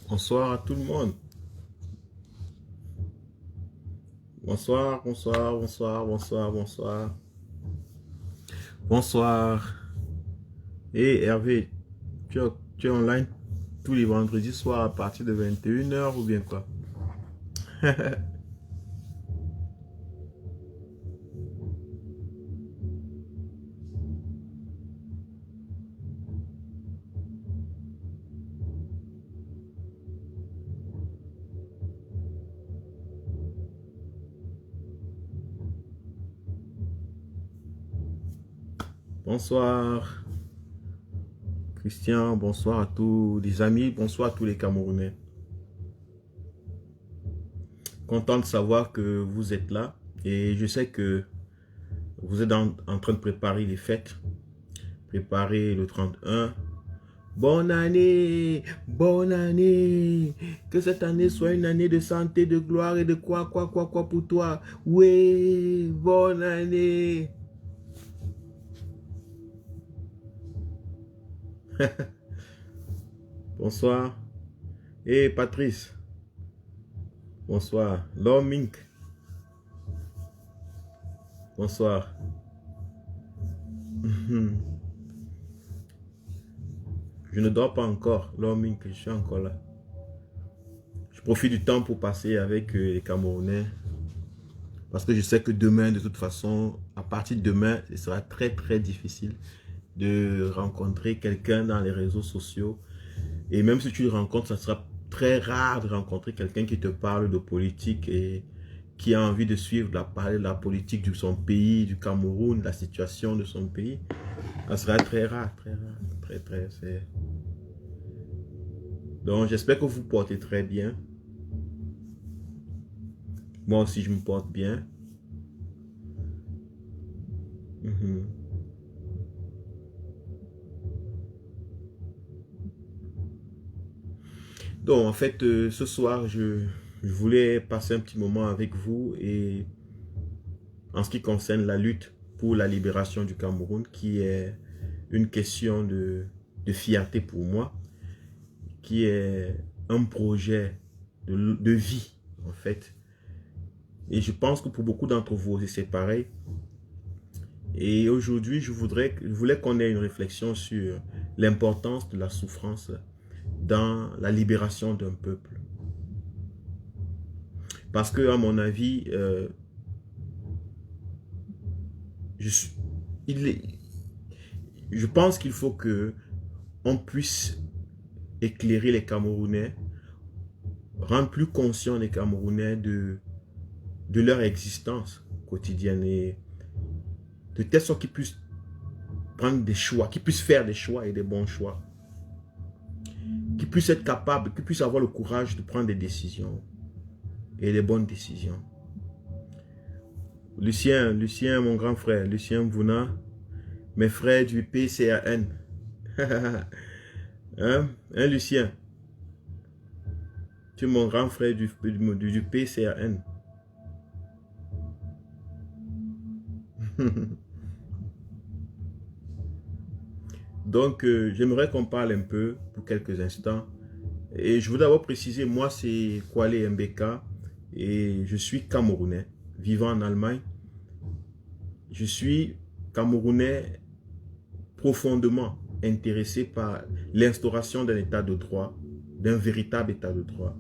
Bonsoir à tout le monde. Bonsoir, bonsoir, bonsoir, bonsoir, bonsoir. Bonsoir. Et Hervé, tu es online tous les vendredis soirs à partir de 21 h ou bien quoi? Bonsoir, Christian. Bonsoir à tous les amis. Bonsoir à tous les Camerounais. Content de savoir que vous êtes là. Et je sais que vous êtes en train de préparer les fêtes. Préparer le 31. Bonne année, bonne année. Que cette année soit une année de santé, de gloire et de quoi pour toi. Oui, bonne année. Bonsoir. Et Patrice. Bonsoir. Lomink. Bonsoir. Je ne dors pas encore. Lomink, je suis encore là. Je profite du temps pour passer avec les Camerounais. Parce que je sais que demain, de toute façon, à partir de demain, ce sera très très difficile de rencontrer quelqu'un dans les réseaux sociaux. Et même si tu le rencontres, ça sera très rare de rencontrer quelqu'un qui te parle de politique et qui a envie de suivre parler de la politique de son pays, du Cameroun, de la situation de son pays. Ça sera très rare, très rare, très très. Donc j'espère que vous portez très bien. Moi aussi je me porte bien. Mhm. Donc en fait ce soir je voulais passer un petit moment avec vous et en ce qui concerne la lutte pour la libération du Cameroun, qui est une question de fierté pour moi, qui est un projet de vie, en fait. Et je pense que pour beaucoup d'entre vous aussi, c'est pareil. Et aujourd'hui, je voulais qu'on ait une réflexion sur l'importance de la souffrance dans la libération d'un peuple. Parce que, à mon avis, je, suis- il est- je pense qu'il faut que on puisse éclairer les Camerounais, rendre plus conscients les Camerounais de leur existence quotidienne et de telle sorte qu'ils puissent prendre des choix, qu'ils puissent faire des choix et des bons choix, qu'ils puissent être capables, qu'ils puissent avoir le courage de prendre des décisions et des bonnes décisions. Lucien, mon grand frère, Lucien Mvouna, mes frères du PCAN. Hein, Lucien, tu es mon grand frère du PCAN. Donc, j'aimerais qu'on parle un peu pour quelques instants. Et je voudrais d'abord préciser, moi c'est Kwale Mbeka et je suis Camerounais, vivant en Allemagne. Je suis Camerounais profondément intéressé par l'instauration d'un état de droit, d'un véritable état de droit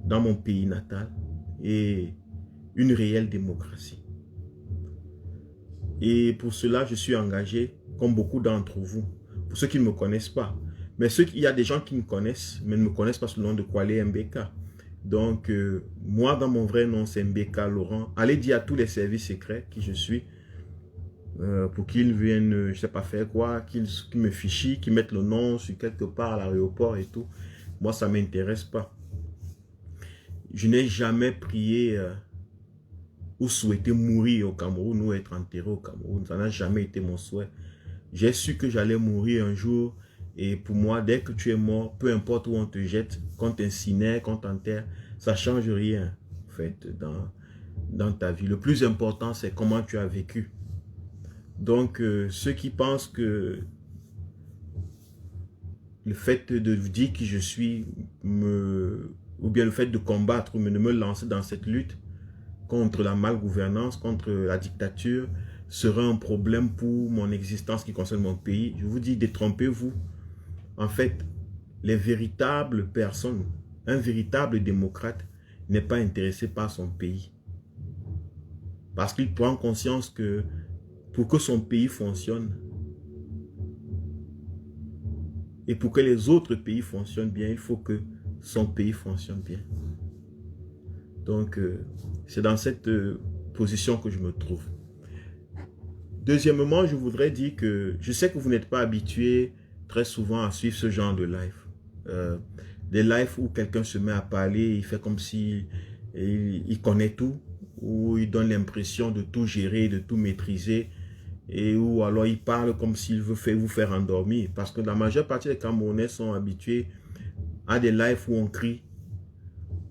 dans mon pays natal et une réelle démocratie. Et pour cela, je suis engagé, comme beaucoup d'entre vous, pour ceux qui ne me connaissent pas. Mais il y a des gens qui me connaissent, mais ne me connaissent pas sous le nom de Kwale Mbeka. Donc, moi, dans mon vrai nom, c'est Mbeka Laurent. Allez dire à tous les services secrets qui je suis, pour qu'ils viennent, je ne sais pas faire quoi, qu'ils me fichent, qu'ils mettent le nom sur quelque part à l'aéroport et tout. Moi, ça ne m'intéresse pas. Je n'ai jamais prié ou souhaité mourir au Cameroun ou être enterré au Cameroun. Ça n'a jamais été mon souhait. J'ai su que j'allais mourir un jour. Et pour moi, dès que tu es mort, peu importe où on te jette, qu'on t'incinère, qu'on t'enterre, ça ne change rien, en fait, dans ta vie. Le plus important, c'est comment tu as vécu. Donc, ceux qui pensent que le fait de dire qui je suis, ou bien le fait de combattre ou de me lancer dans cette lutte contre la malgouvernance, contre la dictature, serait un problème pour mon existence qui concerne mon pays. Je vous dis, détrompez-vous. En fait, les véritables personnes, un véritable démocrate n'est pas intéressé par son pays. Parce qu'il prend conscience que pour que son pays fonctionne, et pour que les autres pays fonctionnent bien, il faut que son pays fonctionne bien. Donc, c'est dans cette position que je me trouve. Deuxièmement, je voudrais dire que je sais que vous n'êtes pas habitué très souvent à suivre ce genre de live. Des lives où quelqu'un se met à parler, il fait comme si il connaît tout, où il donne l'impression de tout gérer, de tout maîtriser, et où alors il parle comme s'il veut vous faire endormir. Parce que la majeure partie des Camerounais sont habitués à des lives où on crie,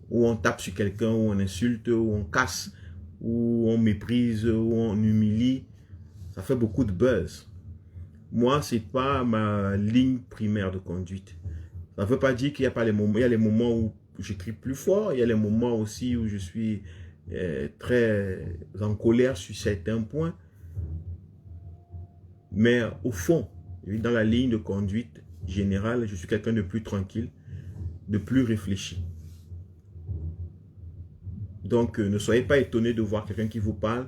où on tape sur quelqu'un, où on insulte, où on casse, où on méprise, où on humilie. Ça fait beaucoup de buzz. Moi, ce n'est pas ma ligne primaire de conduite. Ça ne veut pas dire qu'il n'y a pas les moments. Il y a les moments où je crie plus fort. Il y a les moments aussi où je suis très en colère sur certains points. Mais au fond, dans la ligne de conduite générale, je suis quelqu'un de plus tranquille, de plus réfléchi. Donc, ne soyez pas étonnés de voir quelqu'un qui vous parle.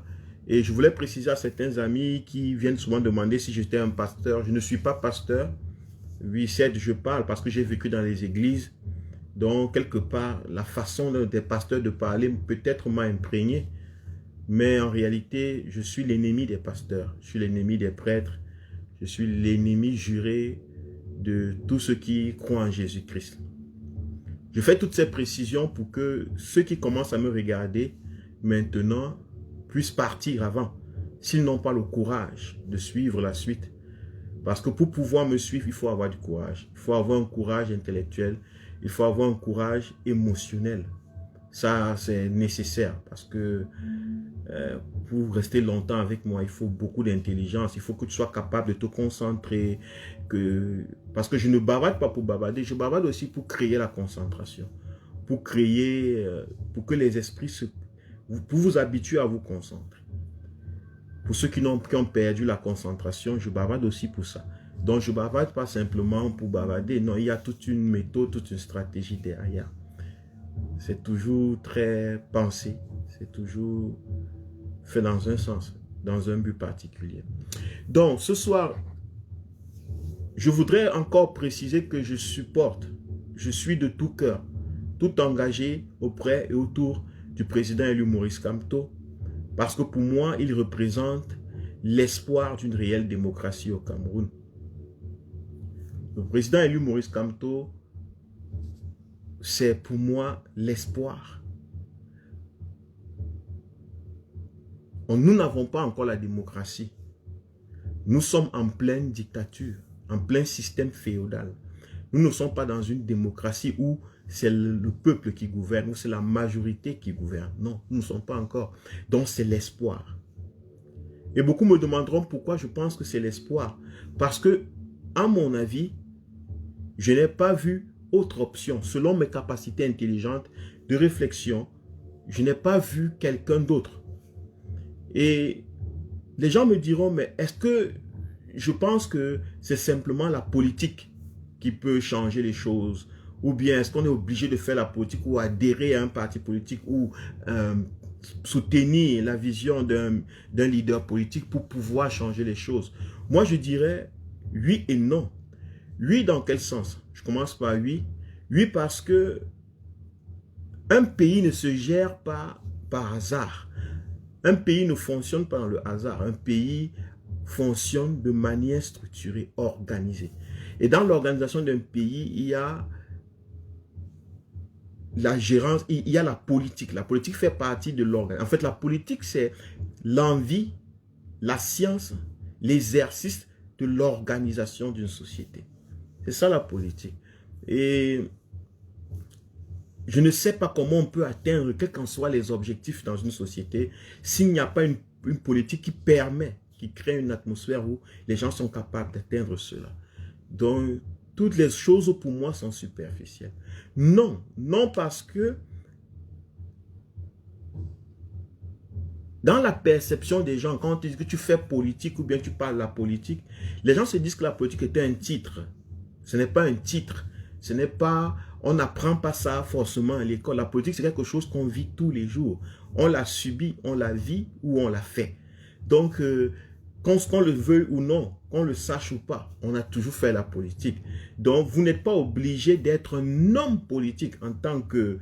Et je voulais préciser à certains amis qui viennent souvent demander si j'étais un pasteur. Je ne suis pas pasteur. Oui, certes, je parle parce que j'ai vécu dans les églises. Donc, quelque part, la façon des pasteurs de parler peut-être m'a imprégné. Mais en réalité, je suis l'ennemi des pasteurs. Je suis l'ennemi des prêtres. Je suis l'ennemi juré de tous ceux qui croient en Jésus-Christ. Je fais toutes ces précisions pour que ceux qui commencent à me regarder maintenant puissent partir avant, s'ils n'ont pas le courage de suivre la suite. Parce que pour pouvoir me suivre, il faut avoir du courage. Il faut avoir un courage intellectuel. Il faut avoir un courage émotionnel. Ça, c'est nécessaire parce que pour rester longtemps avec moi, il faut beaucoup d'intelligence. Il faut que tu sois capable de te concentrer. Parce que je ne bavarde pas pour bavarder. Je bavarde aussi pour créer la concentration. Pour créer, pour que les esprits pour vous habituer à vous concentrer. Pour ceux qui ont perdu la concentration, je bavarde aussi pour ça. Donc, je ne bavarde pas simplement pour bavarder. Non, il y a toute une méthode, toute une stratégie derrière. C'est toujours très pensé. C'est toujours fait dans un sens, dans un but particulier. Donc, ce soir, je voudrais encore préciser que je suis de tout cœur, tout engagé auprès et autour du président élu Maurice Kamto, parce que pour moi, il représente l'espoir d'une réelle démocratie au Cameroun. Le président élu Maurice Kamto, c'est pour moi l'espoir. Nous n'avons pas encore la démocratie. Nous sommes en pleine dictature, en plein système féodal. Nous ne sommes pas dans une démocratie où c'est le peuple qui gouverne, où c'est la majorité qui gouverne. Non, nous ne sommes pas encore. Donc c'est l'espoir. Et beaucoup me demanderont pourquoi je pense que c'est l'espoir. Parce que, à mon avis, je n'ai pas vu autre option. Selon mes capacités intelligentes de réflexion, je n'ai pas vu quelqu'un d'autre. Et les gens me diront, mais est-ce que je pense que c'est simplement la politique qui peut changer les choses? Ou bien est-ce qu'on est obligé de faire la politique ou adhérer à un parti politique ou soutenir la vision d'un leader politique pour pouvoir changer les choses? Moi, je dirais oui et non. Oui, dans quel sens? Je commence par oui. Oui, parce que un pays ne se gère pas par hasard. Un pays ne fonctionne pas dans le hasard. Un pays fonctionne de manière structurée, organisée. Et dans l'organisation d'un pays, il y a la gérance, il y a la politique. La politique fait partie de l'organisation. En fait, la politique, c'est l'envie, la science, l'exercice de l'organisation d'une société. C'est ça la politique. Et je ne sais pas comment on peut atteindre, quels qu'en soient les objectifs dans une société, s'il n'y a pas une politique qui permet, qui crée une atmosphère où les gens sont capables d'atteindre cela. Donc, toutes les choses pour moi sont superficielles. Non, non parce que dans la perception des gens, quand tu dis que tu fais politique ou bien tu parles de la politique, les gens se disent que la politique est un titre. Ce n'est pas un titre. Ce n'est pas, on n'apprend pas ça forcément à l'école. La politique, c'est quelque chose qu'on vit tous les jours. On la subit, on la vit ou on la fait. Donc, qu'on le veuille ou non, qu'on le sache ou pas, on a toujours fait la politique. Donc, vous n'êtes pas obligé d'être un homme politique en tant que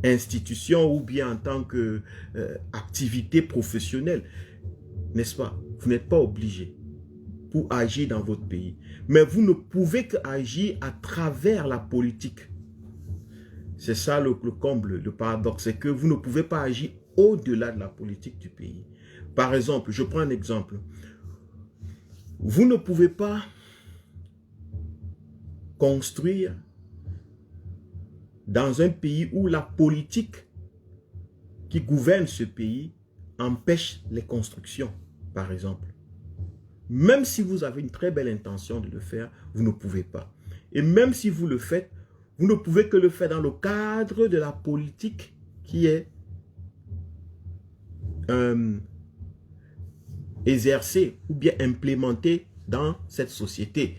institution ou bien en tant que activité professionnelle, n'est-ce pas? Vous n'êtes pas obligé pour agir dans votre pays. Mais vous ne pouvez qu'agir à travers la politique. C'est ça le comble, le paradoxe, c'est que vous ne pouvez pas agir au-delà de la politique du pays. Par exemple, je prends un exemple. Vous ne pouvez pas construire dans un pays où la politique qui gouverne ce pays empêche les constructions, par exemple. Même si vous avez une très belle intention de le faire, vous ne pouvez pas. Et même si vous le faites, vous ne pouvez que le faire dans le cadre de la politique qui est exercée ou bien implémentée dans cette société.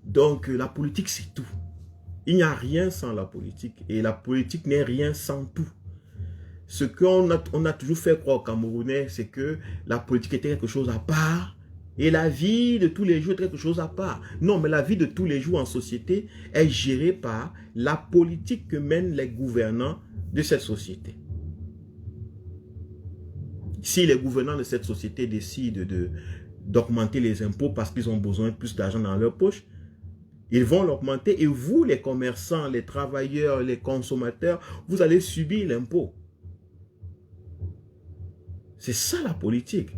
Donc, la politique, c'est tout. Il n'y a rien sans la politique. Et la politique n'est rien sans tout. Ce qu'on a toujours fait croire aux Camerounais, c'est que la politique était quelque chose à part. Et la vie de tous les jours est quelque chose à part. Non, mais la vie de tous les jours en société est gérée par la politique que mènent les gouvernants de cette société. Si les gouvernants de cette société décident d'augmenter les impôts parce qu'ils ont besoin de plus d'argent dans leur poche, ils vont l'augmenter et vous, les commerçants, les travailleurs, les consommateurs, vous allez subir l'impôt. C'est ça la politique.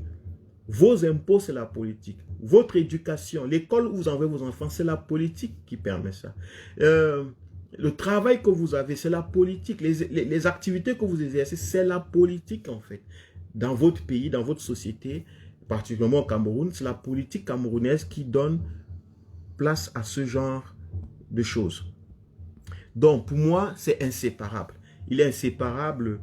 Vos impôts, c'est la politique. Votre éducation, l'école où vous envoyez vos enfants, c'est la politique qui permet ça. Le travail que vous avez, c'est la politique. Les activités que vous exercez, c'est la politique en fait. Dans votre pays, dans votre société, particulièrement au Cameroun, c'est la politique camerounaise qui donne place à ce genre de choses. Donc, pour moi, c'est inséparable. Il est inséparable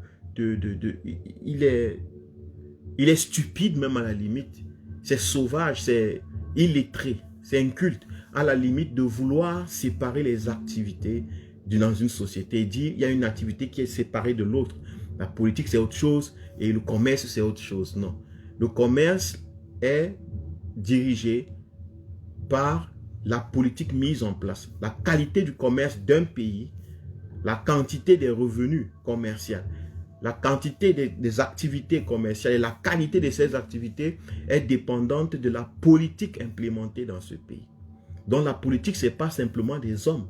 il est stupide même à la limite. C'est sauvage, c'est illettré, c'est inculte. À la limite de vouloir séparer les activités dans une société et dire il y a une activité qui est séparée de l'autre. La politique, c'est autre chose et le commerce, c'est autre chose. Non. Le commerce est dirigé par la politique mise en place. La qualité du commerce d'un pays, la quantité des revenus commerciaux, la quantité des activités commerciales et la qualité de ces activités est dépendante de la politique implémentée dans ce pays. Donc la politique, ce n'est pas simplement des hommes,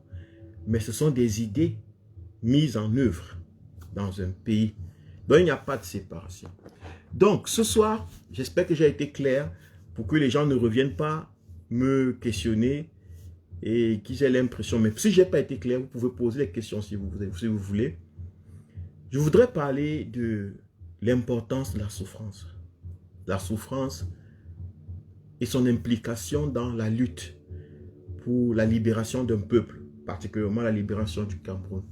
mais ce sont des idées mises en œuvre dans un pays. Donc il n'y a pas de séparation. Donc ce soir, j'espère que j'ai été clair pour que les gens ne reviennent pas me questionner et qu'ils aient l'impression. Mais si je n'ai pas été clair, vous pouvez poser les questions si vous voulez. Je voudrais parler de l'importance de la souffrance. La souffrance et son implication dans la lutte pour la libération d'un peuple, particulièrement la libération du Cameroun.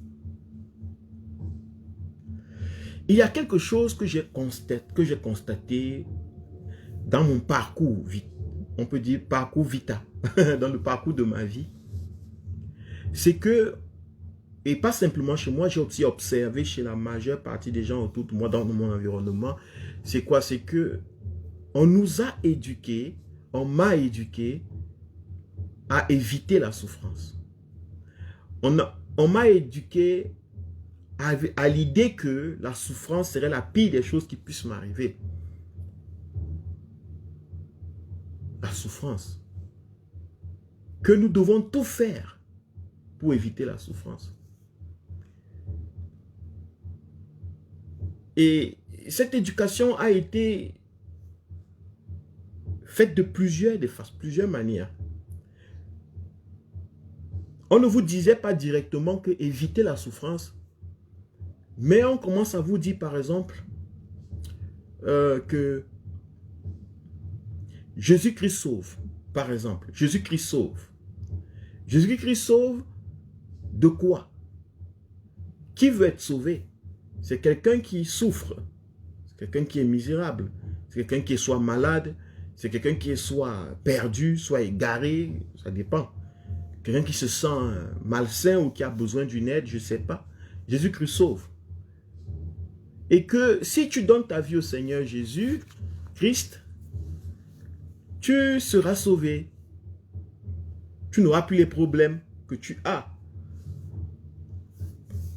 Il y a quelque chose que j'ai constaté dans mon parcours, on peut dire parcours vita, dans le parcours de ma vie, c'est que, et pas simplement chez moi, j'ai aussi observé chez la majeure partie des gens autour de moi, dans mon environnement, c'est quoi? C'est que on nous a éduqués, on m'a éduqué à éviter la souffrance. On m'a éduqué à l'idée que la souffrance serait la pire des choses qui puissent m'arriver. La souffrance. Que nous devons tout faire pour éviter la souffrance. Et cette éducation a été faite de plusieurs manières. On ne vous disait pas directement que éviter la souffrance, mais on commence à vous dire par exemple que Jésus-Christ sauve, par exemple. Jésus-Christ sauve. Jésus-Christ sauve de quoi? Qui veut être sauvé? C'est quelqu'un qui souffre. C'est quelqu'un qui est misérable. C'est quelqu'un qui est soit malade. C'est quelqu'un qui est soit perdu, soit égaré. Ça dépend. Quelqu'un qui se sent malsain ou qui a besoin d'une aide, je ne sais pas. Jésus-Christ sauve. Et que si tu donnes ta vie au Seigneur Jésus-Christ, tu seras sauvé. Tu n'auras plus les problèmes que tu as.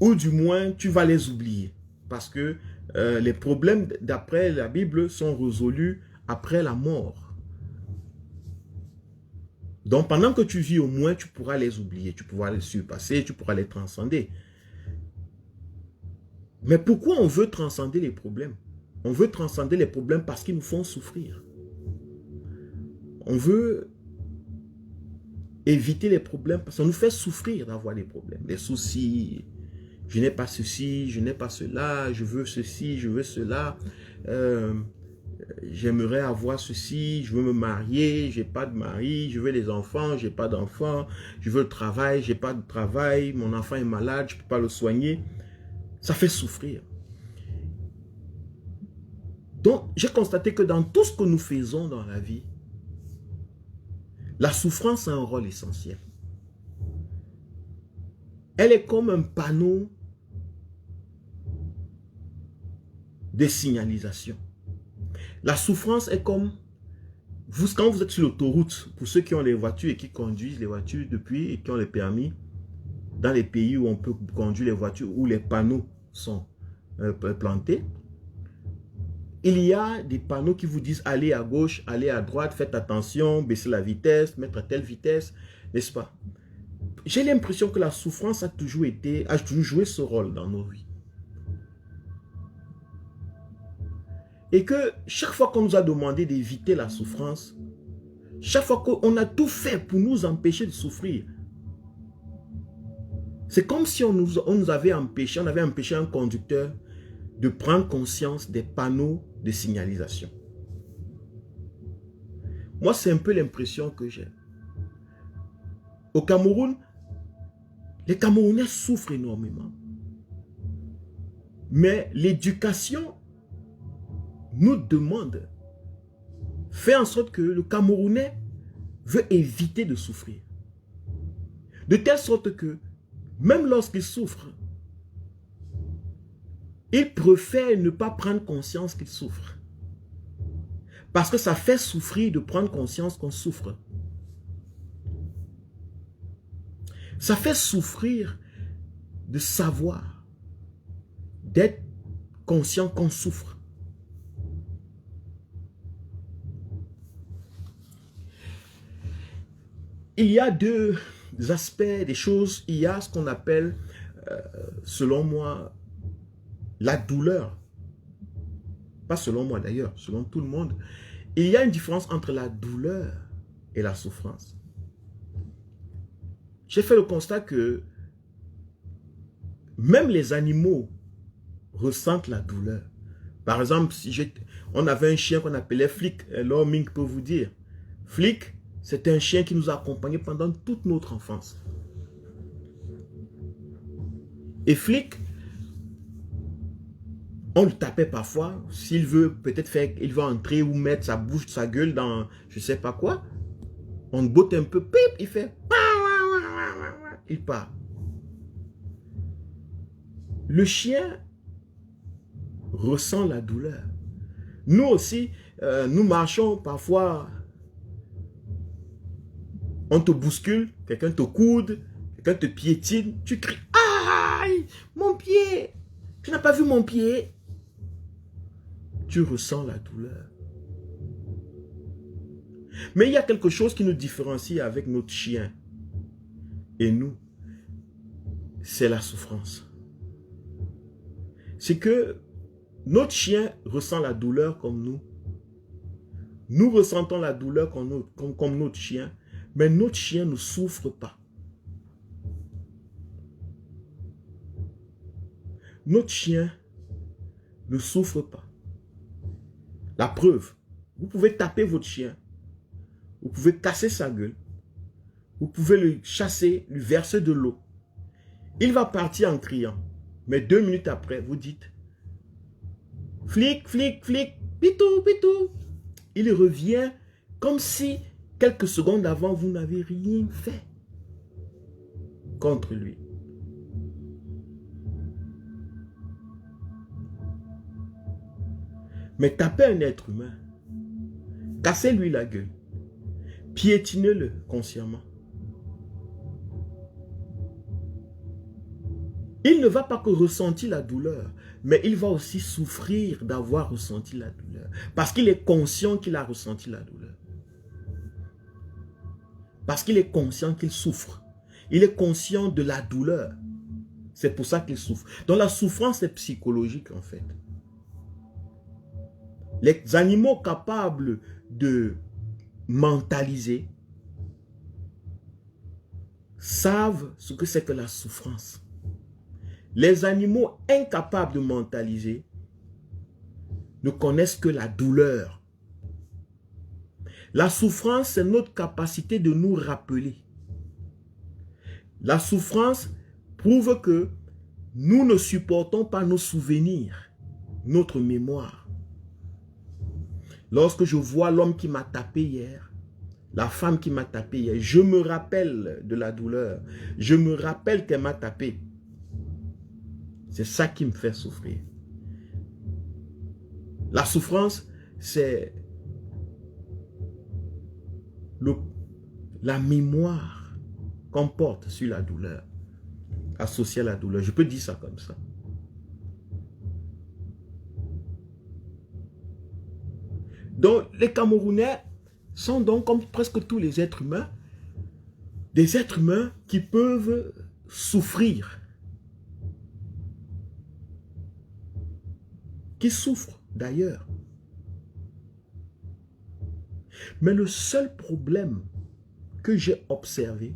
Ou du moins, tu vas les oublier. Parce que les problèmes, d'après la Bible, sont résolus après la mort. Donc, pendant que tu vis, au moins, tu pourras les oublier. Tu pourras les surpasser, tu pourras les transcender. Mais pourquoi on veut transcender les problèmes? On veut transcender les problèmes parce qu'ils nous font souffrir. On veut éviter les problèmes parce qu'on nous fait souffrir d'avoir des problèmes. Des soucis, je n'ai pas ceci, je n'ai pas cela, je veux ceci, je veux cela. J'aimerais avoir ceci, je veux me marier, je n'ai pas de mari, je veux les enfants, je n'ai pas d'enfants, je veux le travail, je n'ai pas de travail, mon enfant est malade, je ne peux pas le soigner. Ça fait souffrir. Donc, j'ai constaté que dans tout ce que nous faisons dans la vie, la souffrance a un rôle essentiel. Elle est comme un panneau de signalisation. La souffrance est comme, quand vous êtes sur l'autoroute, pour ceux qui ont les voitures et qui conduisent les voitures depuis et qui ont les permis, dans les pays où on peut conduire les voitures, où les panneaux sont plantés, il y a des panneaux qui vous disent allez à gauche, allez à droite, faites attention, baissez la vitesse, mettre à telle vitesse, n'est-ce pas? J'ai l'impression que la souffrance a toujours joué ce rôle dans nos vies. Et que chaque fois qu'on nous a demandé d'éviter la souffrance, chaque fois qu'on a tout fait pour nous empêcher de souffrir, c'est comme si on nous avait empêché, on avait empêché un conducteur de prendre conscience des panneaux de signalisation. Moi, c'est un peu l'impression que j'ai. Au Cameroun, les Camerounais souffrent énormément. Mais l'éducation nous demande, fait en sorte que le Camerounais veut éviter de souffrir. De telle sorte que, même lorsqu'il souffre, il préfère ne pas prendre conscience qu'il souffre. Parce que ça fait souffrir de prendre conscience qu'on souffre. Ça fait souffrir de savoir, d'être conscient qu'on souffre. Il y a deux aspects des choses. Il y a ce qu'on appelle, selon moi, la douleur. Pas selon moi d'ailleurs, selon tout le monde. Il y a une différence entre la douleur et la souffrance. J'ai fait le constat que même les animaux ressentent la douleur. Par exemple, si on avait un chien qu'on appelait Flick, alors Mink peut vous dire. Flick, c'est un chien qui nous a accompagnés pendant toute notre enfance. Et Flick, on le tapait parfois. S'il veut peut-être faire, il va entrer ou mettre sa bouche, sa gueule dans je ne sais pas quoi. On le botte un peu, pip, il fait. Il part. Le chien ressent la douleur. Nous aussi, nous marchons parfois, on te bouscule, quelqu'un te coude, quelqu'un te piétine, tu cries, aïe, mon pied, tu n'as pas vu mon pied? Tu ressens la douleur. Mais il y a quelque chose qui nous différencie avec notre chien et nous, c'est la souffrance. C'est que notre chien ressent la douleur comme nous. Nous ressentons la douleur comme notre chien, mais notre chien ne souffre pas. Notre chien ne souffre pas. La preuve, vous pouvez taper votre chien, vous pouvez casser sa gueule, Vous pouvez le chasser, lui verser de l'eau. Il va partir en criant. Mais 2 minutes après, vous dites, flic, flic, flic, pitou, pitou. Il revient comme si quelques secondes avant, vous n'avez rien fait contre lui. Mais tapez un être humain, cassez-lui la gueule, piétinez-le consciemment. Il ne va pas que ressentir la douleur, mais il va aussi souffrir d'avoir ressenti la douleur. Parce qu'il est conscient qu'il a ressenti la douleur. Parce qu'il est conscient qu'il souffre. Il est conscient de la douleur. C'est pour ça qu'il souffre. Donc la souffrance est psychologique en fait. Les animaux capables de mentaliser savent ce que c'est que la souffrance. Les animaux incapables de mentaliser ne connaissent que la douleur. La souffrance, c'est notre capacité de nous rappeler. La souffrance prouve que nous ne supportons pas nos souvenirs, notre mémoire. Lorsque je vois l'homme qui m'a tapé hier, la femme qui m'a tapé hier, je me rappelle de la douleur. Je me rappelle qu'elle m'a tapé. C'est ça qui me fait souffrir. La souffrance, c'est la mémoire qu'on porte sur la douleur, associée à la douleur. Je peux dire ça comme ça. Donc, les Camerounais sont donc, comme presque tous les êtres humains, des êtres humains qui peuvent souffrir. Qui souffrent d'ailleurs. Mais le seul problème que j'ai observé,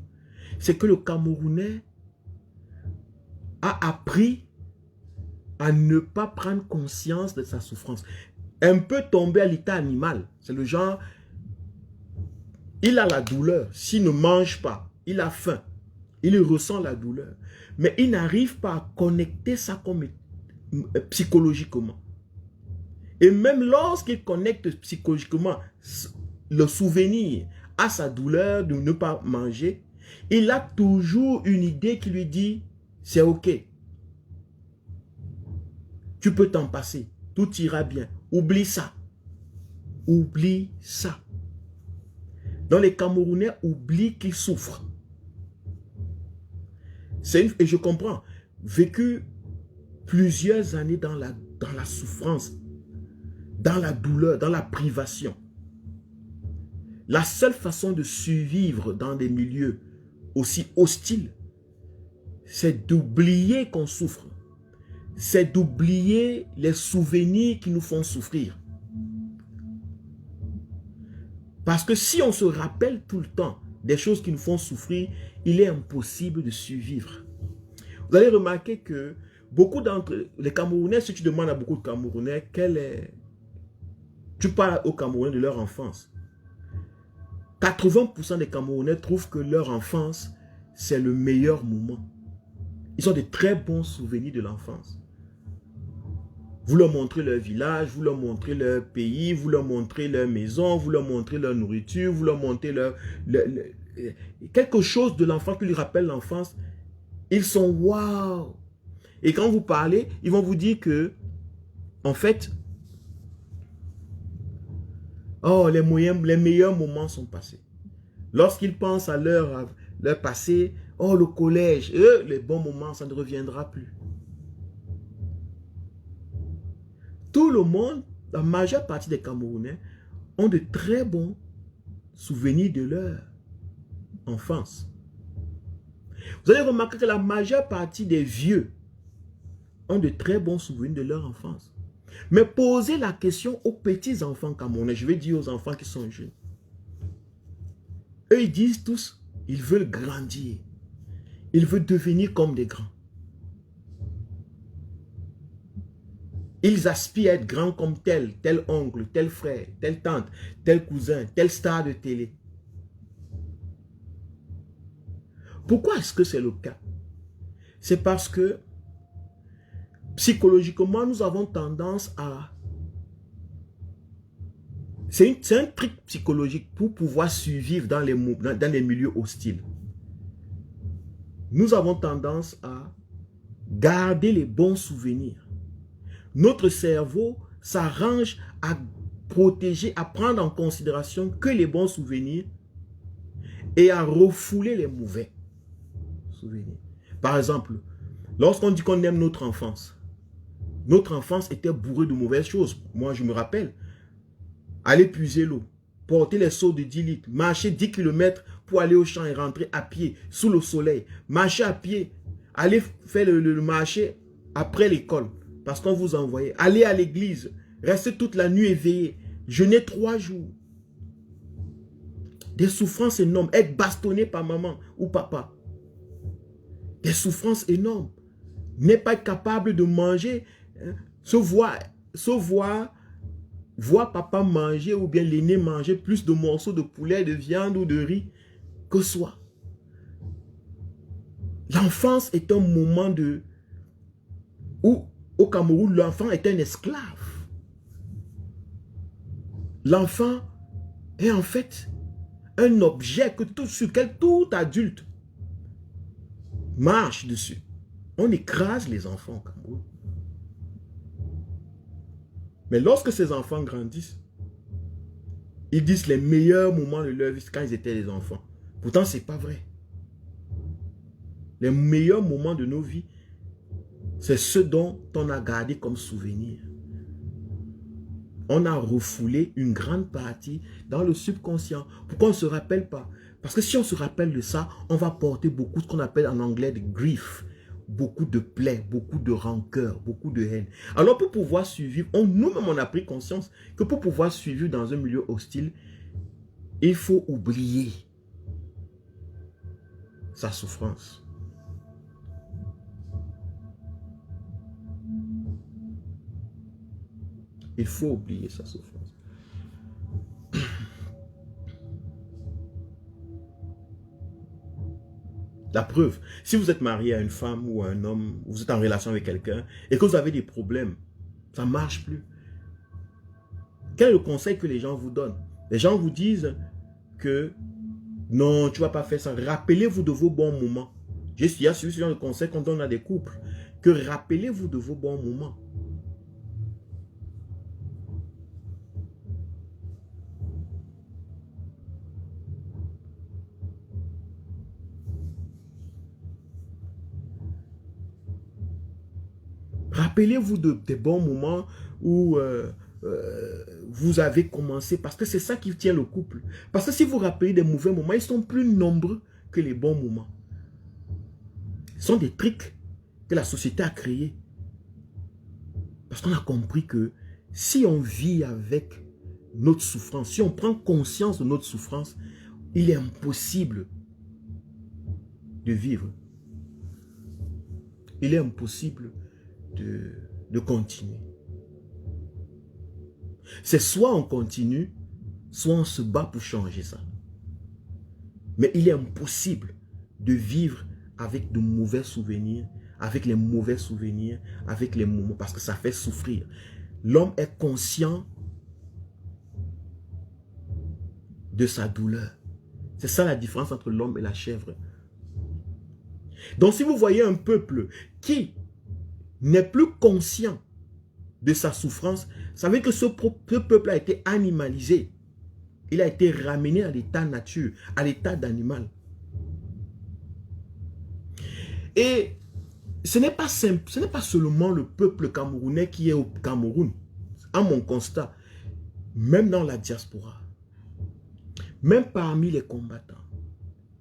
c'est que le Camerounais a appris à ne pas prendre conscience de sa souffrance. Un peu tombé à l'état animal. C'est le genre, il a la douleur. S'il ne mange pas, il a faim. Il ressent la douleur. Mais il n'arrive pas à connecter ça comme psychologiquement. Et même lorsqu'il connecte psychologiquement le souvenir à sa douleur de ne pas manger, il a toujours une idée qui lui dit, c'est ok. Tu peux t'en passer. Tout ira bien. Oublie ça. Oublie ça. Donc les Camerounais oublient qu'ils souffrent. Et je comprends. Vécu plusieurs années dans la souffrance, dans la douleur, dans la privation. La seule façon de survivre dans des milieux aussi hostiles, c'est d'oublier qu'on souffre. C'est d'oublier les souvenirs qui nous font souffrir. Parce que si on se rappelle tout le temps des choses qui nous font souffrir, il est impossible de survivre. Vous allez remarquer que beaucoup d'entre les Camerounais, si tu demandes à beaucoup de Camerounais, tu parles aux Camerounais de leur enfance. 80% des Camerounais trouvent que leur enfance, c'est le meilleur moment. Ils ont de très bons souvenirs de l'enfance. Vous leur montrez leur village, vous leur montrez leur pays, vous leur montrez leur maison, vous leur montrez leur nourriture, vous leur montrez quelque chose de l'enfant qui lui rappelle l'enfance. Ils sont waouh! Et quand vous parlez, ils vont vous dire que, en fait, oh, les meilleurs moments sont passés. Lorsqu'ils pensent à leur passé, oh, le collège, les bons moments, ça ne reviendra plus. Tout le monde, la majeure partie des Camerounais, ont de très bons souvenirs de leur enfance. Vous allez remarquer que la majeure partie des vieux ont de très bons souvenirs de leur enfance. Mais posez la question aux petits enfants camerounais, je vais dire aux enfants qui sont jeunes. Eux, ils disent tous, ils veulent grandir. Ils veulent devenir comme des grands. Ils aspirent à être grands comme tel oncle, tel frère, telle tante, tel cousin, tel star de télé. Pourquoi est-ce que c'est le cas? C'est parce que psychologiquement, nous avons tendance à... C'est un truc psychologique pour pouvoir survivre dans les milieux hostiles. Nous avons tendance à garder les bons souvenirs. Notre cerveau s'arrange à protéger, à prendre en considération que les bons souvenirs et à refouler les mauvais souvenirs. Par exemple, lorsqu'on dit qu'on aime notre enfance était bourrée de mauvaises choses. Moi, je me rappelle, aller puiser l'eau, porter les seaux de 10 litres, marcher 10 km pour aller au champ et rentrer à pied, sous le soleil, marcher à pied, aller faire le marché après l'école, parce qu'on vous envoyait, aller à l'église, rester toute la nuit éveillé, jeûner 3 jours. Des souffrances énormes, être bastonné par maman ou papa. Des souffrances énormes. N'est pas capable de manger, hein, voir papa manger ou bien l'aîné manger plus de morceaux de poulet, de viande ou de riz que soi. L'enfance est un moment où au Cameroun, l'enfant est un esclave. L'enfant est en fait un objet sur lequel tout adulte marche dessus. On écrase les enfants au Cameroun. Mais lorsque ces enfants grandissent, ils disent les meilleurs moments de leur vie quand ils étaient des enfants. Pourtant, ce n'est pas vrai. Les meilleurs moments de nos vies, c'est ceux dont on a gardé comme souvenir. On a refoulé une grande partie dans le subconscient. Pourquoi on ne se rappelle pas? Parce que si on se rappelle de ça, on va porter beaucoup, ce qu'on appelle en anglais de grief. Beaucoup de plaies, beaucoup de rancœur, beaucoup de haine. Alors pour pouvoir survivre, nous-mêmes on a pris conscience que pour pouvoir survivre dans un milieu hostile, il faut oublier sa souffrance. Il faut oublier sa souffrance. La preuve, si vous êtes marié à une femme ou à un homme, vous êtes en relation avec quelqu'un et que vous avez des problèmes, ça ne marche plus. Quel est le conseil que les gens vous donnent? Les gens vous disent que non, tu ne vas pas faire ça. Rappelez-vous de vos bons moments. Il y a ce genre de conseil qu'on donne à des couples. Que rappelez-vous de vos bons moments. Rappelez-vous des bons moments où vous avez commencé, parce que c'est ça qui tient le couple. Parce que si vous rappelez des mauvais moments, ils sont plus nombreux que les bons moments. Ce sont des tricks que la société a créés. Parce qu'on a compris que si on vit avec notre souffrance, si on prend conscience de notre souffrance, il est impossible de vivre. Il est impossible de continuer. C'est soit on continue, soit on se bat pour changer ça. Mais il est impossible de vivre avec de mauvais souvenirs, avec les mauvais souvenirs, avec les moments, parce que ça fait souffrir. L'homme est conscient de sa douleur. C'est ça la différence entre l'homme et la chèvre. Donc si vous voyez un peuple qui n'est plus conscient de sa souffrance, ça veut dire que ce peuple a été animalisé. Il a été ramené à l'état nature, à l'état d'animal. Et ce n'est pas simple, ce n'est pas seulement le peuple camerounais qui est au Cameroun. À mon constat, même dans la diaspora, même parmi les combattants,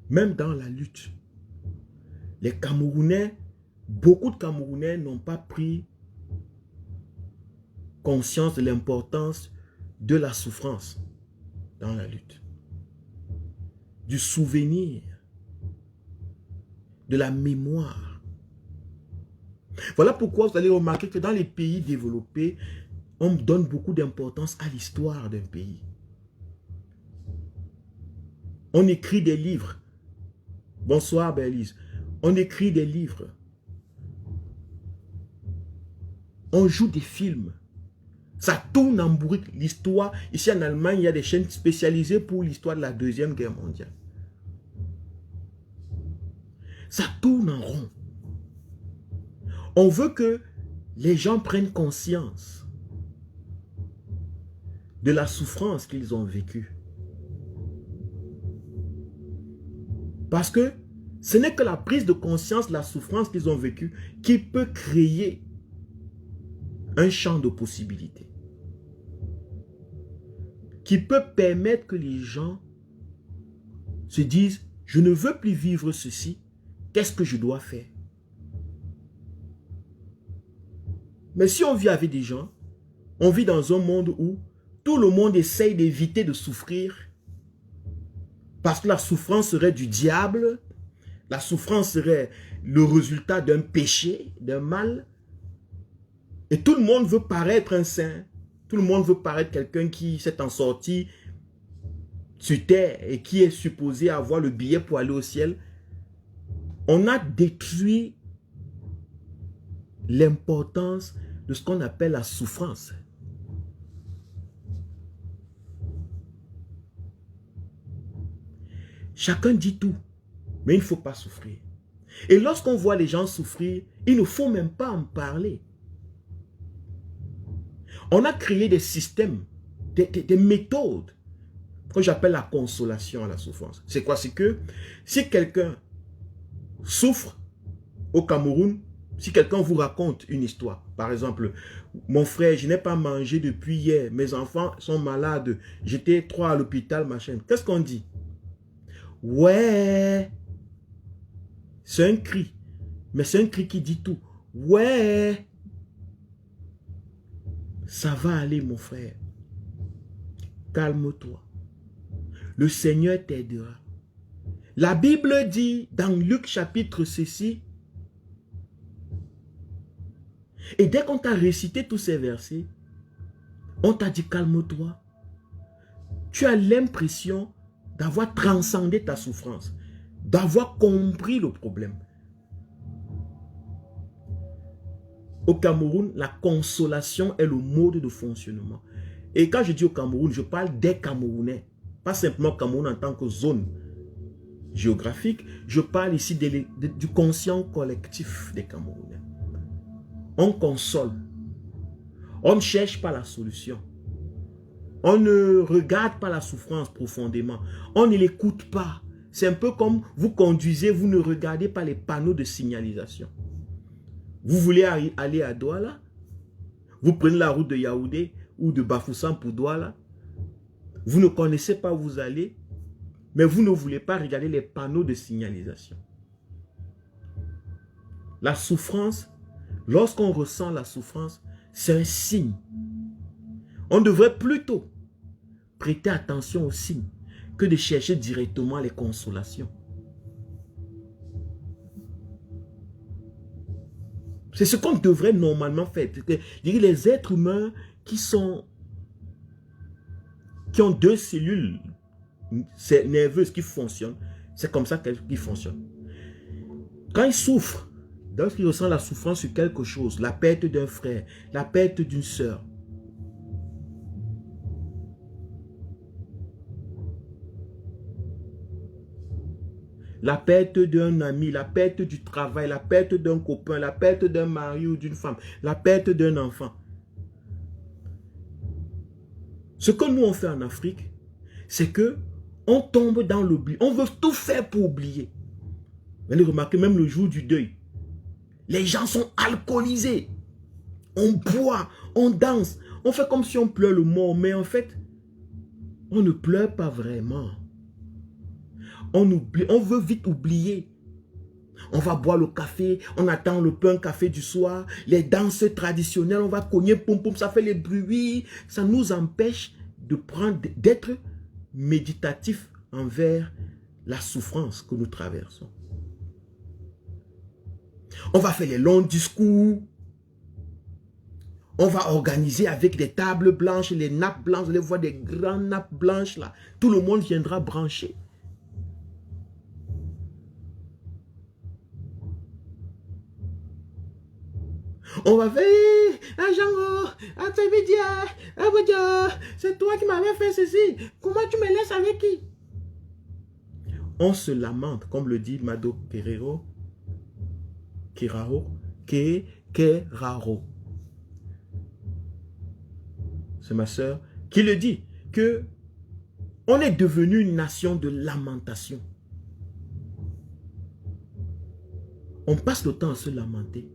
même dans la lutte, les Camerounais, beaucoup de Camerounais n'ont pas pris conscience de l'importance de la souffrance dans la lutte, du souvenir, de la mémoire. Voilà pourquoi vous allez remarquer que dans les pays développés, on donne beaucoup d'importance à l'histoire d'un pays. On écrit des livres Bonsoir, Bélise. On écrit des livres. On joue des films. Ça tourne en bourrique. L'histoire, ici en Allemagne, il y a des chaînes spécialisées pour l'histoire de la Deuxième Guerre mondiale. Ça tourne en rond. On veut que les gens prennent conscience de la souffrance qu'ils ont vécue. Parce que ce n'est que la prise de conscience de la souffrance qu'ils ont vécue qui peut créer un champ de possibilités. Qui peut permettre que les gens se disent, je ne veux plus vivre ceci, qu'est-ce que je dois faire? Mais si on vit avec des gens, on vit dans un monde où tout le monde essaye d'éviter de souffrir parce que la souffrance serait du diable, la souffrance serait le résultat d'un péché, d'un mal. Et tout le monde veut paraître un saint, tout le monde veut paraître quelqu'un qui s'est en sorti sur terre et qui est supposé avoir le billet pour aller au ciel. On a détruit l'importance de ce qu'on appelle la souffrance. Chacun dit tout, mais il ne faut pas souffrir. Et lorsqu'on voit les gens souffrir, il ne faut même pas en parler. On a créé des systèmes, des méthodes que j'appelle la consolation à la souffrance. C'est quoi? C'est que si quelqu'un souffre au Cameroun, si quelqu'un vous raconte une histoire, par exemple, mon frère, je n'ai pas mangé depuis hier, mes enfants sont malades, j'étais 3 à l'hôpital, machin. Qu'est-ce qu'on dit? Ouais, c'est un cri, mais c'est un cri qui dit tout. Ouais, ça va aller mon frère, calme-toi, le Seigneur t'aidera. La Bible dit dans Luc chapitre ceci, et dès qu'on t'a récité tous ces versets, on t'a dit calme-toi. Tu as l'impression d'avoir transcendé ta souffrance, d'avoir compris le problème. Au Cameroun, la consolation est le mode de fonctionnement. Et quand je dis au Cameroun, je parle des Camerounais. Pas simplement Cameroun en tant que zone géographique. Je parle ici du conscient collectif des Camerounais. On console. On ne cherche pas la solution. On ne regarde pas la souffrance profondément. On ne l'écoute pas. C'est un peu comme vous conduisez, vous ne regardez pas les panneaux de signalisation. Vous voulez aller à Douala? Vous prenez la route de Yaoundé ou de Bafoussam pour Douala. Vous ne connaissez pas où vous allez, mais vous ne voulez pas regarder les panneaux de signalisation. La souffrance, lorsqu'on ressent la souffrance, c'est un signe. On devrait plutôt prêter attention aux signes que de chercher directement les consolations. C'est ce qu'on devrait normalement faire. Les êtres humains qui ont 2 cellules nerveuses qui fonctionnent, c'est comme ça qu'ils fonctionnent. Quand ils souffrent, lorsqu'ils ressentent la souffrance sur quelque chose, la perte d'un frère, la perte d'une sœur, la perte d'un ami, la perte du travail, la perte d'un copain, la perte d'un mari ou d'une femme, la perte d'un enfant. Ce que nous on fait en Afrique, c'est que on tombe dans l'oubli. On veut tout faire pour oublier. Vous allez remarquer, même le jour du deuil, les gens sont alcoolisés. On boit, on danse, on fait comme si on pleure le mort, mais en fait, on ne pleure pas vraiment. On oublie, on veut vite oublier. On va boire le café, on attend le pain café du soir, les danses traditionnelles, on va cogner, poum poum, ça fait les bruits. Ça nous empêche d'être méditatif envers la souffrance que nous traversons. On va faire les longs discours. On va organiser avec des tables blanches, les nappes blanches, vous allez voir des grandes nappes blanches là. Tout le monde viendra brancher. On va faire, ah Django, ah Tébédia, ah Bodia, c'est toi qui m'avais fait ceci. Comment tu me laisses avec qui? On se lamente, comme le dit Mado Keraro, Keraro. C'est ma soeur qui le dit, que on est devenu une nation de lamentation. On passe le temps à se lamenter.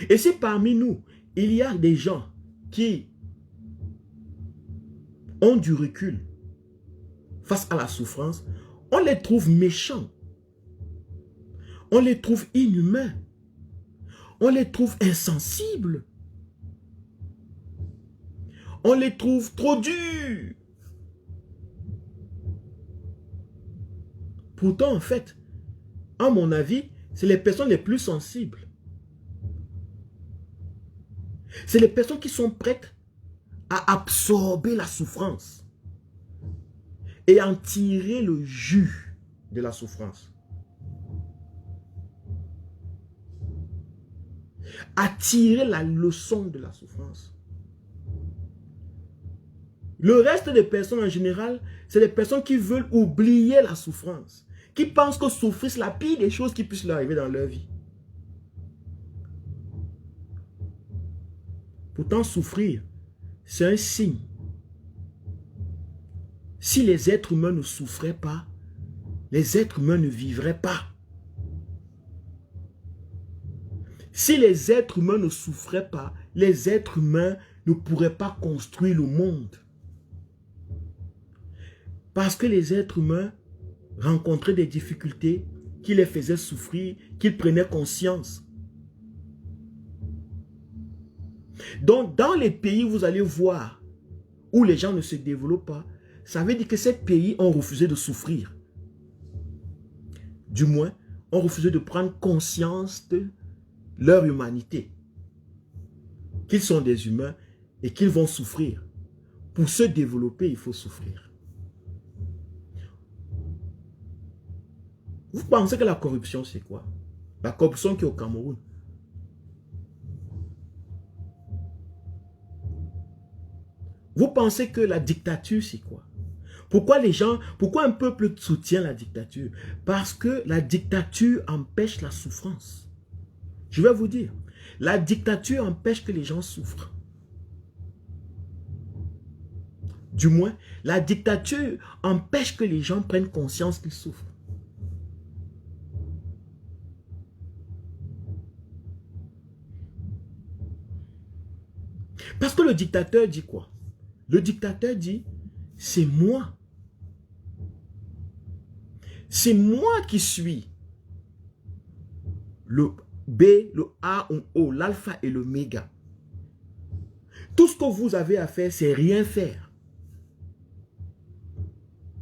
Et si parmi nous, il y a des gens qui ont du recul face à la souffrance, on les trouve méchants. On les trouve inhumains. On les trouve insensibles. On les trouve trop durs. Pourtant, en fait, à mon avis, c'est les personnes les plus sensibles. C'est les personnes qui sont prêtes à absorber la souffrance et en tirer le jus de la souffrance. À tirer la leçon de la souffrance. Le reste des personnes en général, c'est les personnes qui veulent oublier la souffrance, qui pensent que souffrir, c'est la pire des choses qui puissent leur arriver dans leur vie. Pourtant, souffrir, c'est un signe. Si les êtres humains ne souffraient pas, les êtres humains ne vivraient pas. Si les êtres humains ne souffraient pas, les êtres humains ne pourraient pas construire le monde. Parce que les êtres humains rencontraient des difficultés qui les faisaient souffrir, qu'ils prenaient conscience. Donc, dans les pays où vous allez voir où les gens ne se développent pas, ça veut dire que ces pays ont refusé de souffrir. Du moins, ont refusé de prendre conscience de leur humanité. Qu'ils sont des humains et qu'ils vont souffrir. Pour se développer, il faut souffrir. Vous pensez que la corruption, c'est quoi? La corruption qui est au Cameroun. Vous pensez que la dictature, c'est quoi? Pourquoi les gens, pourquoi un peuple soutient la dictature? Parce que la dictature empêche la souffrance. Je vais vous dire, la dictature empêche que les gens souffrent. Du moins, la dictature empêche que les gens prennent conscience qu'ils souffrent. Parce que le dictateur dit quoi? Le dictateur dit, c'est moi. C'est moi qui suis le B, le A ou O, l'alpha et l'oméga. Tout ce que vous avez à faire, c'est rien faire.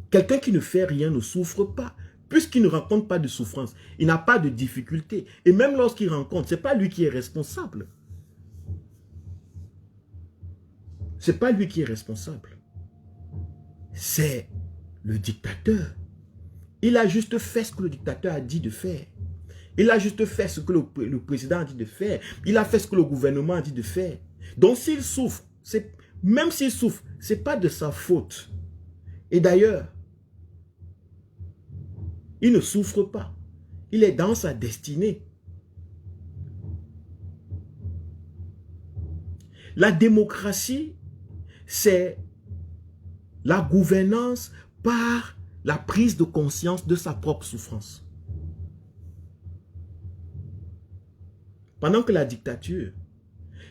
Quelqu'un qui ne fait rien ne souffre pas, puisqu'il ne rencontre pas de souffrance. Il n'a pas de difficulté. Et même lorsqu'il rencontre, ce n'est pas lui qui est responsable. Ce n'est pas lui qui est responsable. C'est le dictateur. Il a juste fait ce que le dictateur a dit de faire. Il a juste fait ce que le président a dit de faire. Il a fait ce que le gouvernement a dit de faire. Donc s'il souffre, même s'il souffre, ce n'est pas de sa faute. Et d'ailleurs, il ne souffre pas. Il est dans sa destinée. La démocratie, c'est la gouvernance par la prise de conscience de sa propre souffrance. Pendant que la dictature,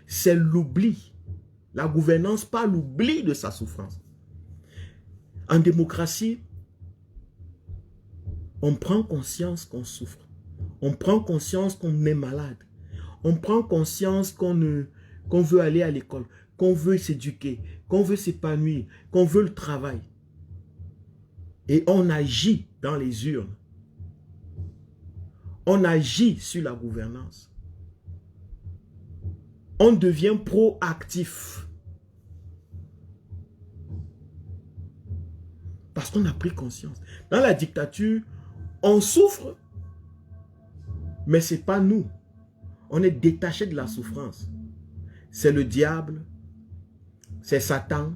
c'est l'oubli. La gouvernance par l'oubli de sa souffrance. En démocratie, on prend conscience qu'on souffre. On prend conscience qu'on est malade. On prend conscience qu'on veut aller à l'école, qu'on veut s'éduquer, qu'on veut s'épanouir, qu'on veut le travail. Et on agit dans les urnes. On agit sur la gouvernance. On devient proactif. Parce qu'on a pris conscience. Dans la dictature, on souffre, mais ce n'est pas nous. On est détaché de la souffrance. C'est le diable, c'est Satan,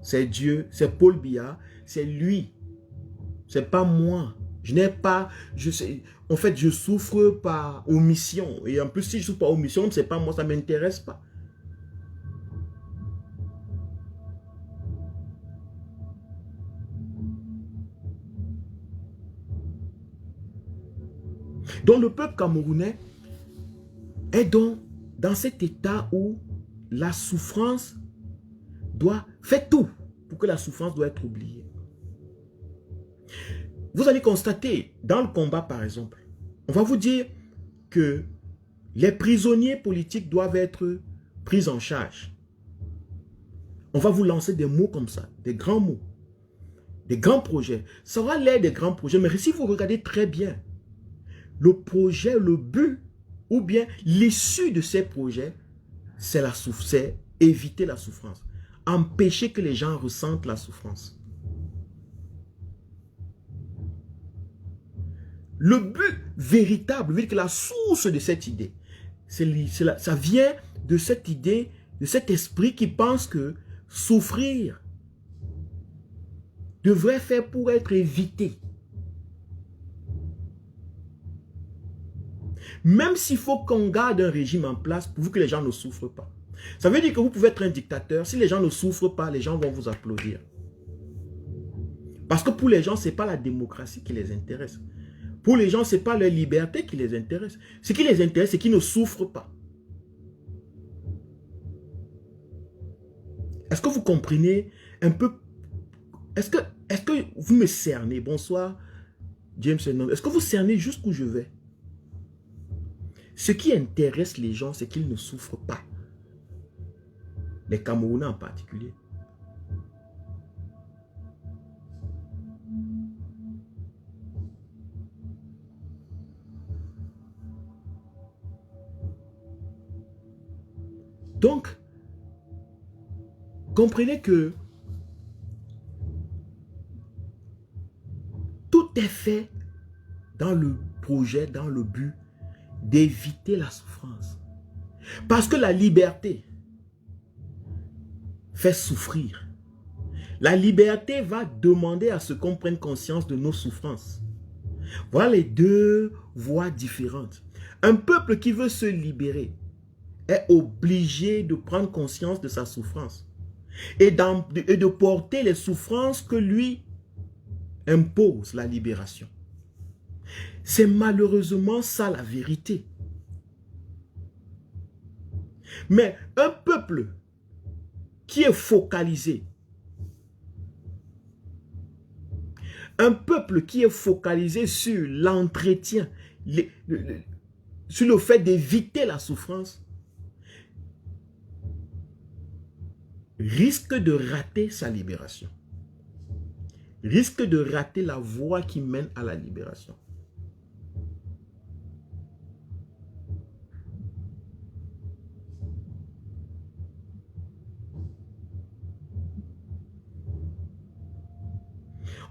c'est Dieu, c'est Paul Biya, c'est lui. C'est pas moi. Je n'ai pas, en fait, je souffre par omission. Et en plus, si je souffre par omission, c'est pas moi, ça ne m'intéresse pas. Donc le peuple camerounais est donc dans cet état où la souffrance doit faire tout pour que la souffrance doit être oubliée. Vous allez constater, dans le combat par exemple, on va vous dire que les prisonniers politiques doivent être pris en charge. On va vous lancer des mots comme ça, des grands mots, des grands projets. Ça aura l'air des grands projets, mais si vous regardez très bien, le projet, le but, ou bien l'issue de ces projets, c'est éviter la souffrance. Empêcher que les gens ressentent la souffrance. Le but véritable, veut dire que la source de cette idée, ça vient de cette idée, de cet esprit qui pense que souffrir devrait faire pour être évité. Même s'il faut qu'on garde un régime en place pour que les gens ne souffrent pas. Ça veut dire que vous pouvez être un dictateur. Si les gens ne souffrent pas, les gens vont vous applaudir. Parce que pour les gens, ce n'est pas la démocratie qui les intéresse. Pour les gens, ce n'est pas leur liberté qui les intéresse. Ce qui les intéresse, c'est qu'ils ne souffrent pas. Est-ce que vous comprenez un peu? Est-ce que vous me cernez? Bonsoir, James. Est-ce que vous cernez jusqu'où je vais? Ce qui intéresse les gens, c'est qu'ils ne souffrent pas. Les Camerounais en particulier. Donc, comprenez que tout est fait dans le projet, dans le but d'éviter la souffrance. Parce que la liberté fait souffrir. La liberté va demander à ce qu'on prenne conscience de nos souffrances. Voilà les deux voies différentes. Un peuple qui veut se libérer est obligé de prendre conscience de sa souffrance et de porter les souffrances que lui impose la libération. C'est malheureusement ça la vérité. Mais un peuple qui est focalisé, sur l'entretien, sur le fait d'éviter la souffrance, risque de rater sa libération. Risque de rater la voie qui mène à la libération.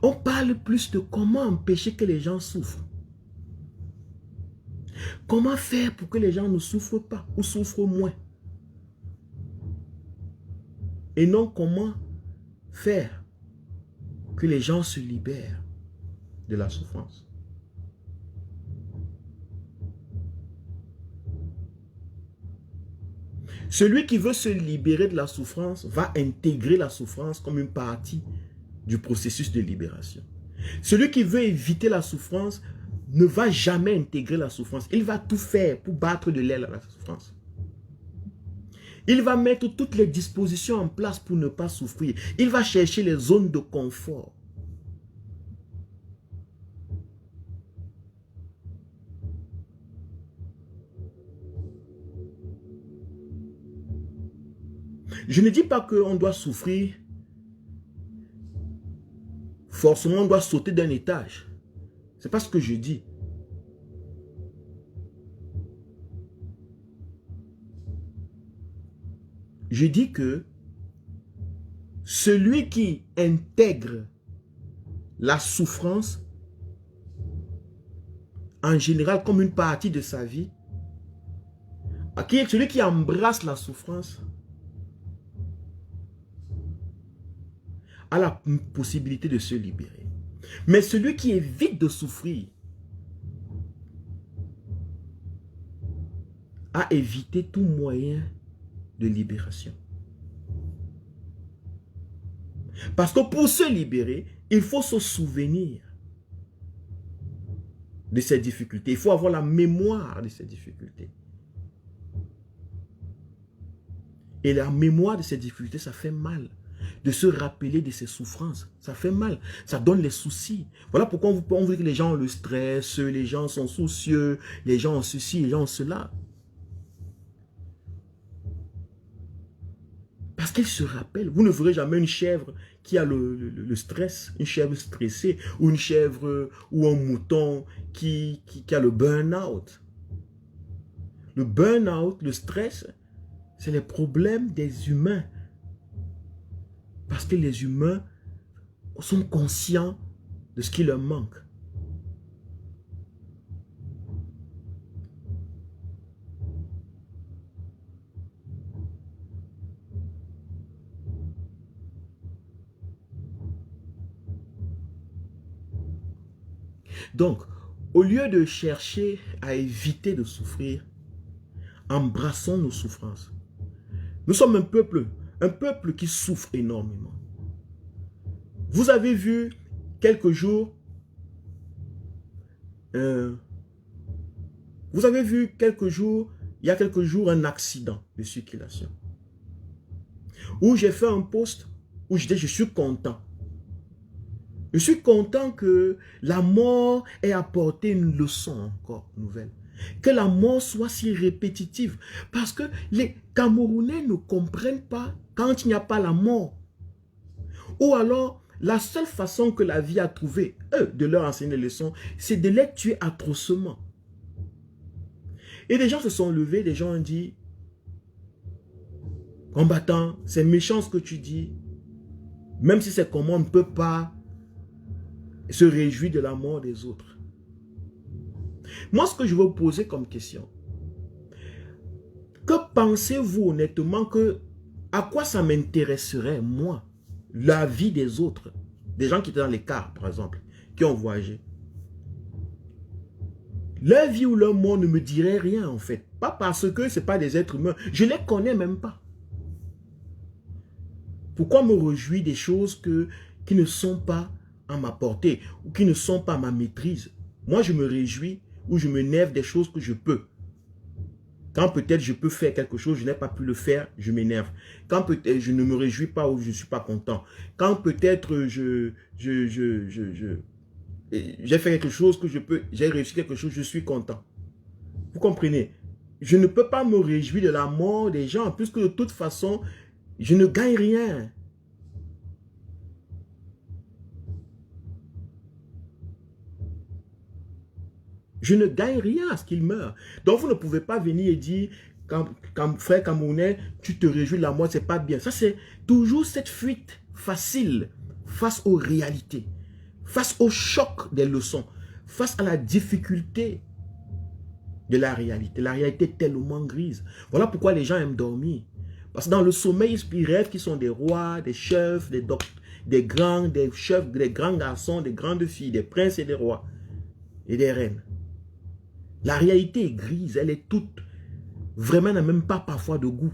On parle plus de comment empêcher que les gens souffrent. Comment faire pour que les gens ne souffrent pas ou souffrent moins. Et non comment faire que les gens se libèrent de la souffrance. Celui qui veut se libérer de la souffrance va intégrer la souffrance comme une partie du processus de libération. Celui qui veut éviter la souffrance ne va jamais intégrer la souffrance. Il va tout faire pour battre de l'aile à la souffrance. Il va mettre toutes les dispositions en place pour ne pas souffrir. Il va chercher les zones de confort. Je ne dis pas qu'on doit souffrir. Forcément, on doit sauter d'un étage. Ce n'est pas ce que je dis. Je dis que celui qui intègre la souffrance, en général comme une partie de sa vie, Celui qui embrasse la souffrance a la possibilité de se libérer. Mais celui qui évite de souffrir a évité tout moyen de libération. Parce que pour se libérer, il faut se souvenir de ces difficultés. Il faut avoir la mémoire de ces difficultés. Et la mémoire de ces difficultés, ça fait mal. De se rappeler de ces souffrances, ça fait mal. Ça donne les soucis. Voilà pourquoi on veut que les gens ont le stress, les gens sont soucieux, les gens ont ceci, les gens ont cela. Parce qu'ils se rappellent. Vous ne verrez jamais une chèvre qui a le stress, une chèvre stressée, ou une chèvre ou un mouton qui a le burn-out. Le burn-out, le stress, c'est les problèmes des humains. Parce que les humains sont conscients de ce qui leur manque. Donc, au lieu de chercher à éviter de souffrir, embrassons nos souffrances. Nous sommes un peuple qui souffre énormément. Vous avez vu quelques jours, il y a quelques jours, un accident de circulation. Où j'ai fait un post où je disais, je suis content. Je suis content que la mort ait apporté une leçon encore nouvelle. Que la mort soit si répétitive. Parce que les Camerounais ne comprennent pas quand il n'y a pas la mort. Ou alors, la seule façon que la vie a trouvé, eux, de leur enseigner les leçons, c'est de les tuer atrocement. Et des gens se sont levés, des gens ont dit, combattant, c'est méchant ce que tu dis. Même si c'est comment on ne peut pas se réjouir de la mort des autres. Moi, ce que je veux vous poser comme question, que pensez-vous honnêtement que, à quoi ça m'intéresserait, moi, la vie des autres, des gens qui étaient dans les cars, par exemple, qui ont voyagé. Leur vie ou leur mort ne me dirait rien, en fait. Pas parce que ce n'est pas des êtres humains. Je ne les connais même pas. Pourquoi me réjouir des choses qui ne sont pas à ma portée ou qui ne sont pas à ma maîtrise? Moi, je me réjouis ou je m'énerve des choses que je peux. Quand peut-être je peux faire quelque chose, je n'ai pas pu le faire, je m'énerve. Quand peut-être je ne me réjouis pas ou je ne suis pas content. Quand peut-être j'ai fait quelque chose que j'ai réussi quelque chose, je suis content. Vous comprenez? Je ne peux pas me réjouir de la mort des gens, puisque de toute façon, je ne gagne rien. Je ne gagne rien à ce qu'il meure. Donc vous ne pouvez pas venir et dire, frère Camerounais, tu te réjouis de la mort, c'est pas bien. Ça c'est toujours cette fuite facile face aux réalités, face au choc des leçons, face à la difficulté de la réalité. La réalité est tellement grise. Voilà pourquoi les gens aiment dormir. Parce que dans le sommeil, ils rêvent qu'ils sont des rois, des chefs, des chefs, des grands garçons, des grandes filles, des princes et des rois et des reines. La réalité est grise, elle est toute, vraiment n'a même pas parfois de goût.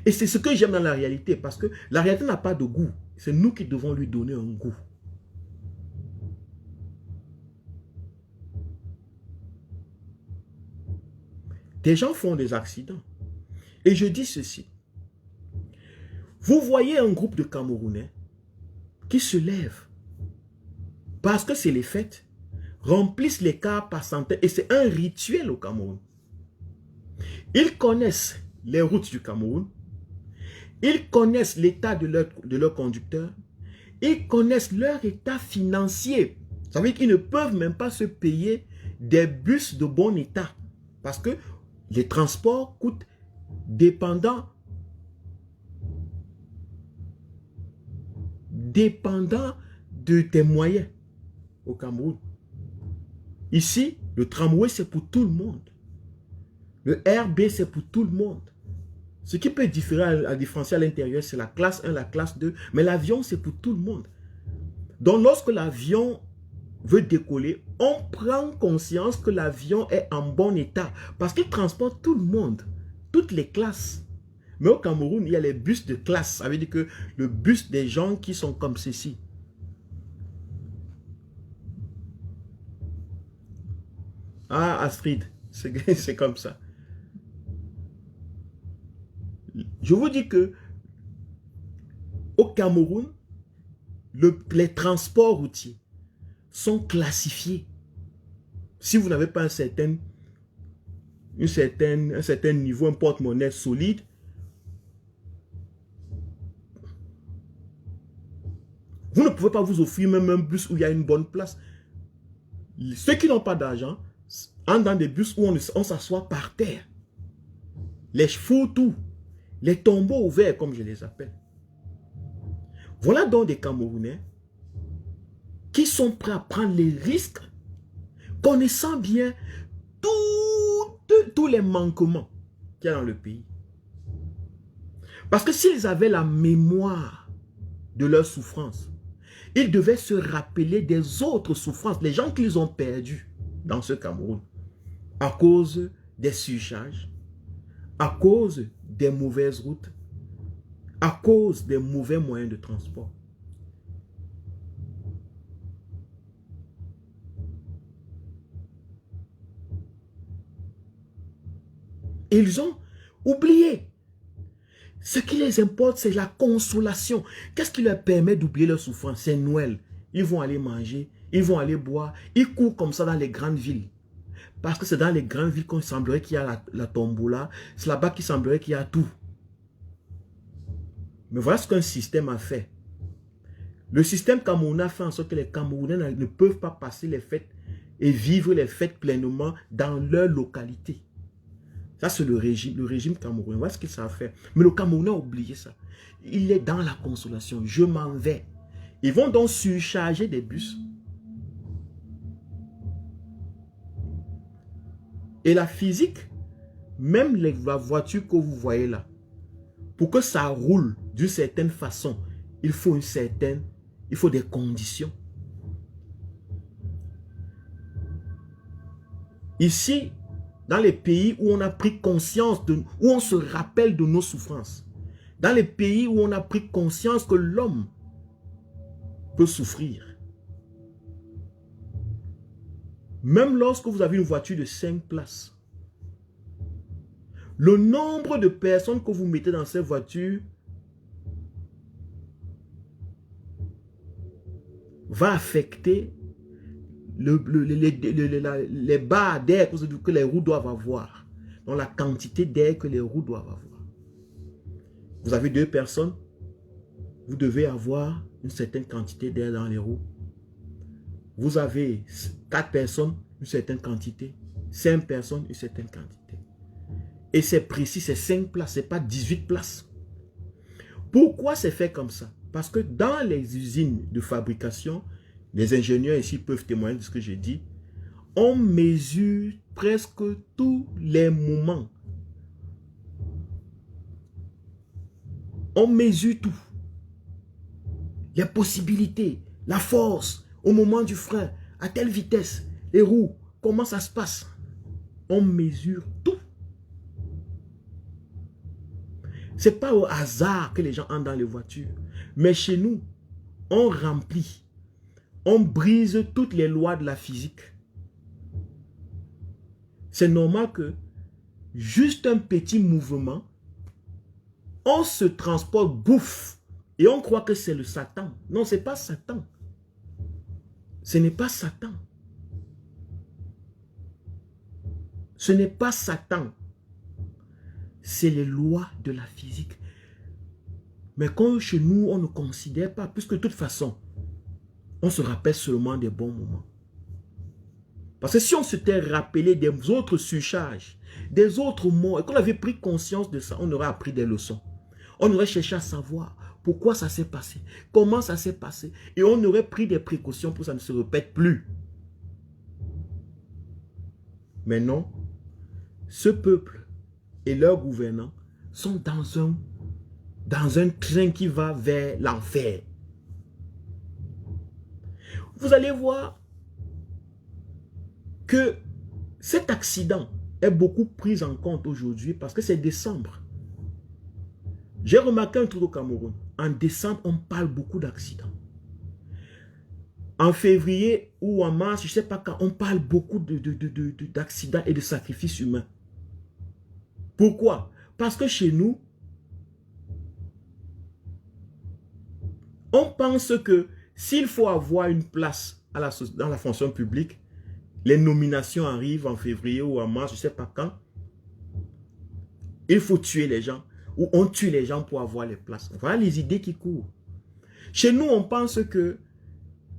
Et c'est ce que j'aime dans la réalité, parce que la réalité n'a pas de goût. C'est nous qui devons lui donner un goût. Des gens font des accidents. Et je dis ceci. Vous voyez un groupe de Camerounais qui se lèvent parce que c'est les fêtes, remplissent les cars par centaines, et c'est un rituel au Cameroun. Ils connaissent les routes du Cameroun, ils connaissent l'état de leur conducteur, ils connaissent leur état financier. Ça veut dire qu'ils ne peuvent même pas se payer des bus de bon état, parce que les transports coûtent dépendant de tes moyens au Cameroun. Ici, le tramway, c'est pour tout le monde. Le RB, c'est pour tout le monde. Ce qui peut différencier à l'intérieur, c'est la classe 1, la classe 2. Mais l'avion, c'est pour tout le monde. Donc, lorsque l'avion veut décoller, on prend conscience que l'avion est en bon état. Parce qu'il transporte tout le monde, toutes les classes. Mais au Cameroun, il y a les bus de classe. Ça veut dire que le bus des gens qui sont comme ceci. Ah, Astrid, c'est comme ça. Je vous dis que au Cameroun, les transports routiers sont classifiés. Si vous n'avez pas un certain niveau, un porte-monnaie solide, vous ne pouvez pas vous offrir même un bus où il y a une bonne place. Ceux qui n'ont pas d'argent entrent dans des bus où on s'assoit par terre. Les fourre-tout, les tombeaux ouverts, comme je les appelle. Voilà donc des Camerounais qui sont prêts à prendre les risques, connaissant bien tous les manquements qu'il y a dans le pays. Parce que s'ils avaient la mémoire de leurs souffrances, ils devaient se rappeler des autres souffrances, les gens qu'ils ont perdus dans ce Cameroun, à cause des surcharges, à cause des mauvaises routes, à cause des mauvais moyens de transport. Ils ont oublié. Ce qui les importe, c'est la consolation. Qu'est-ce qui leur permet d'oublier leur souffrance? C'est Noël. Ils vont aller manger, ils vont aller boire. Ils courent comme ça dans les grandes villes. Parce que c'est dans les grandes villes qu'on semblerait qu'il y a la tombola. C'est là-bas qu'il semblerait qu'il y a tout. Mais voilà ce qu'un système a fait. Le système camerounais a fait en sorte que les Camerounais ne peuvent pas passer les fêtes et vivre les fêtes pleinement dans leur localité. Ça, c'est le régime camerounais. Voilà ce qu'il a fait. Mais le Camerounais a oublié ça. Il est dans la consolation. Je m'en vais. Ils vont donc surcharger des bus. Et la physique, même la voiture que vous voyez là, pour que ça roule d'une certaine façon, il faut des conditions. Ici, dans les pays où on a pris conscience, où on se rappelle de nos souffrances, dans les pays où on a pris conscience que l'homme peut souffrir, même lorsque vous avez une voiture de 5 places, le nombre de personnes que vous mettez dans cette voiture va affecter les barres d'air que les roues doivent avoir. Donc la quantité d'air que les roues doivent avoir. Vous avez 2 personnes, vous devez avoir une certaine quantité d'air dans les roues. Vous avez 4 personnes, une certaine quantité. 5 personnes, une certaine quantité. Et c'est précis, c'est 5 places, ce n'est pas 18 places. Pourquoi c'est fait comme ça? Parce que dans les usines de fabrication, les ingénieurs ici peuvent témoigner de ce que j'ai dit, on mesure presque tous les moments. On mesure tout. Les possibilités, la force, au moment du frein, à telle vitesse, les roues, comment ça se passe. On mesure tout. Ce n'est pas au hasard que les gens entrent dans les voitures. Mais chez nous, on remplit. On brise toutes les lois de la physique. C'est normal que juste un petit mouvement, on se transporte, bouffe. Et on croit que c'est le Satan. Non, ce n'est pas Satan. Ce n'est pas Satan. Ce n'est pas Satan. C'est les lois de la physique. Mais quand chez nous, on ne considère pas, puisque de toute façon, on se rappelle seulement des bons moments. Parce que si on s'était rappelé des autres surcharges, des autres mots, et qu'on avait pris conscience de ça, on aurait appris des leçons. On aurait cherché à savoir pourquoi ça s'est passé, comment ça s'est passé, et on aurait pris des précautions pour que ça ne se répète plus. Mais non, ce peuple et leurs gouvernants sont dans un train qui va vers l'enfer. Vous allez voir que cet accident est beaucoup pris en compte aujourd'hui parce que c'est décembre. J'ai remarqué un truc au Cameroun. En décembre, on parle beaucoup d'accidents. En février ou en mars, je ne sais pas quand, on parle beaucoup d'accidents et de sacrifices humains. Pourquoi? Parce que chez nous, on pense que s'il faut avoir une place dans la fonction publique, les nominations arrivent en février ou en mars, je ne sais pas quand, il faut tuer les gens, ou on tue les gens pour avoir les places. Voilà les idées qui courent. Chez nous, on pense que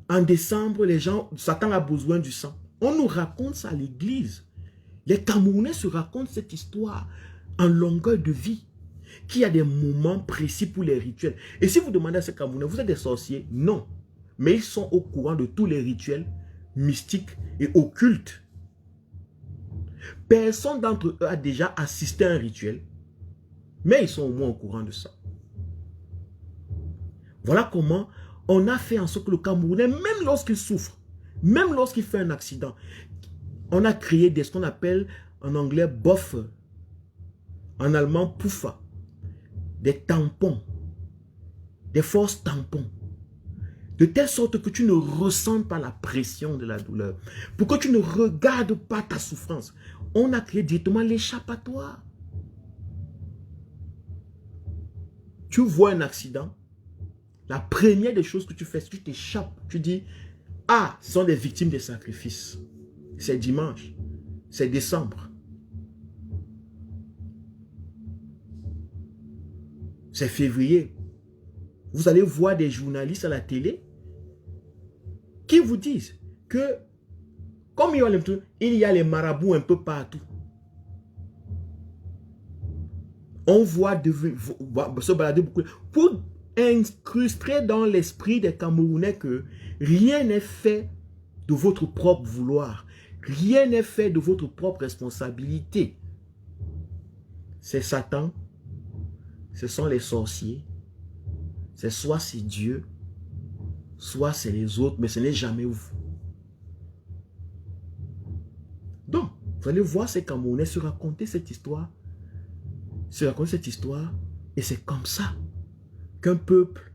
en décembre, les gens, Satan a besoin du sang. On nous raconte ça à l'église. Les Camerounais se racontent cette histoire en longueur de vie, qu'il y a des moments précis pour les rituels. Et si vous demandez à ces Camerounais, vous êtes des sorciers? Non. Mais ils sont au courant de tous les rituels mystiques et occultes. Personne d'entre eux a déjà assisté à un rituel, mais ils sont au moins au courant de ça. Voilà comment on a fait en sorte que le Camerounais, même lorsqu'il souffre, même lorsqu'il fait un accident, on a créé ce qu'on appelle en anglais buffer, en allemand puffa, des tampons, des forces tampons, de telle sorte que tu ne ressentes pas la pression de la douleur, pour que tu ne regardes pas ta souffrance. On a créé directement l'échappatoire. Tu vois un accident, la première des choses que tu fais, c'est que tu t'échappes. Tu dis, ah, ce sont des victimes des sacrifices. C'est dimanche, c'est décembre. C'est février. Vous allez voir des journalistes à la télé qui vous disent que, comme il y a les marabouts un peu partout. On voit se balader beaucoup pour incruster dans l'esprit des Camerounais que rien n'est fait de votre propre vouloir. Rien n'est fait de votre propre responsabilité. C'est Satan, ce sont les sorciers, soit c'est Dieu, soit c'est les autres, mais ce n'est jamais vous. Donc, vous allez voir ces Camerounais se raconter cette histoire, et c'est comme ça qu'un peuple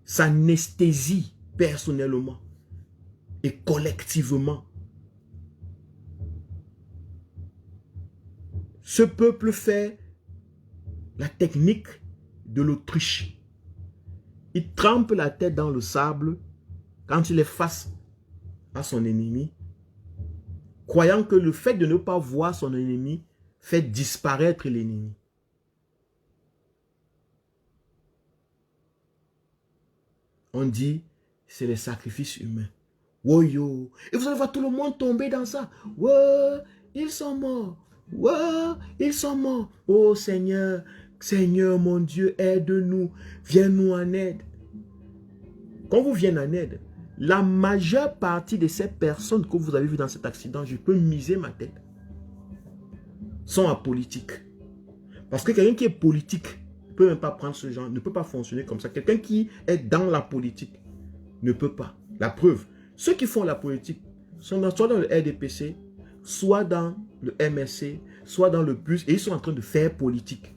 s'anesthésie personnellement et collectivement. Ce peuple fait la technique de l'autruche. Il trempe la tête dans le sable quand il est face à son ennemi, croyant que le fait de ne pas voir son ennemi fait disparaître l'ennemi. On dit, c'est les sacrifices humains. Wow, yo. Et vous allez voir tout le monde tomber dans ça. Wow, ils sont morts. Wow, ils sont morts. Oh Seigneur, Seigneur mon Dieu, aide-nous. Viens-nous en aide. Quand vous venez en aide, la majeure partie de ces personnes que vous avez vues dans cet accident, je peux miser ma tête, sont apolitiques. Parce que quelqu'un qui est politique ne peut même pas prendre ce genre, ne peut pas fonctionner comme ça. Quelqu'un qui est dans la politique ne peut pas. La preuve, ceux qui font la politique sont soit dans le RDPC, soit dans le MSC, soit dans le PUS, et ils sont en train de faire politique.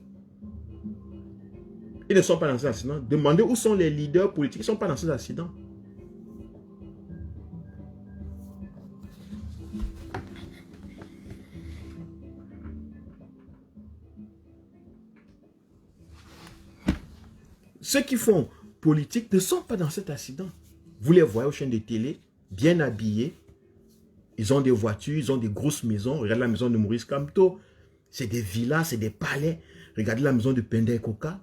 Ils ne sont pas dans ces accidents. Demandez où sont les leaders politiques. Ils ne sont pas dans ces accidents. Ceux qui font politique ne sont pas dans cet accident. Vous les voyez aux chaînes de télé, bien habillés. Ils ont des voitures, ils ont des grosses maisons. Regardez la maison de Maurice Kamto. C'est des villas, c'est des palais. Regardez la maison de Penda Koka.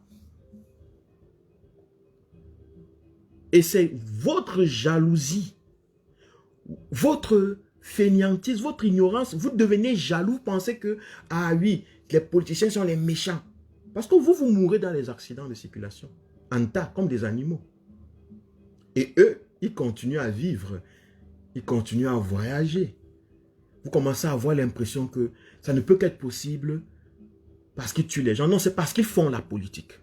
Et c'est votre jalousie, votre fainéantise, votre ignorance. Vous devenez jaloux, pensez que, ah oui, les politiciens sont les méchants. Parce que vous, vous mourrez dans les accidents de circulation. En tas, comme des animaux. Et eux, ils continuent à vivre. Ils continuent à voyager. Vous commencez à avoir l'impression que Ça ne peut qu'être possible parce qu'ils tuent les gens. Non, c'est parce qu'ils font la politique.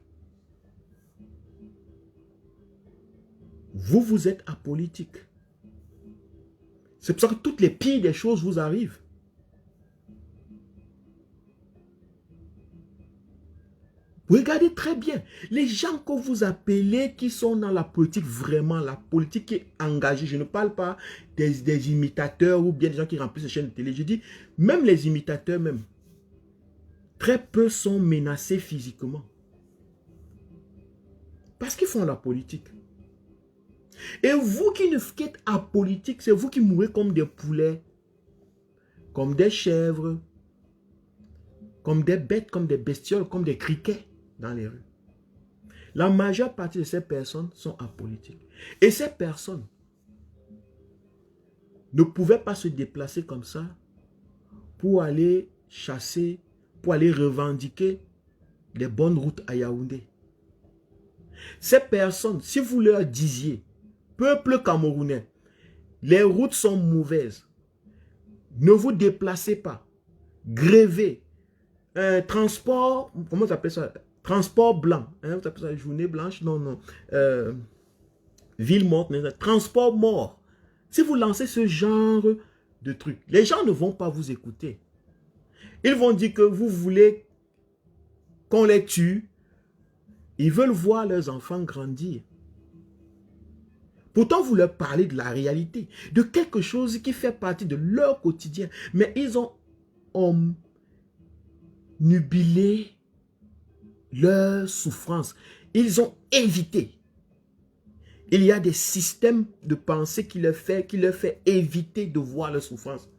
Vous, vous êtes apolitique. C'est pour ça que toutes les pires des choses vous arrivent. Regardez très bien, les gens que vous appelez qui sont dans la politique, vraiment la politique qui est engagée, je ne parle pas des imitateurs ou bien des gens qui remplissent les chaînes de télé, je dis même les imitateurs même, très peu sont menacés physiquement. Parce qu'ils font la politique. Et vous qui êtes apolitique, c'est vous qui mourrez comme des poulets, comme des chèvres, comme des bêtes, comme des bestioles, comme des criquets dans les rues. La majeure partie de ces personnes sont apolitiques. Et ces personnes ne pouvaient pas se déplacer comme ça pour aller chasser, pour aller revendiquer les bonnes routes à Yaoundé. Ces personnes, si vous leur disiez, peuple camerounais, les routes sont mauvaises, ne vous déplacez pas, grévez, transport, comment ça s'appelle ça? Transport blanc, hein, vous appelez ça journée blanche? Non, non. Ville morte, transport mort. Si vous lancez ce genre de truc, les gens ne vont pas vous écouter. Ils vont dire que vous voulez qu'on les tue. Ils veulent voir leurs enfants grandir. Pourtant, vous leur parlez de la réalité, de quelque chose qui fait partie de leur quotidien. Mais ils ont nubilé leur souffrance. Ils ont évité. Il y a des systèmes de pensée qui leur fait éviter de voir leur souffrance.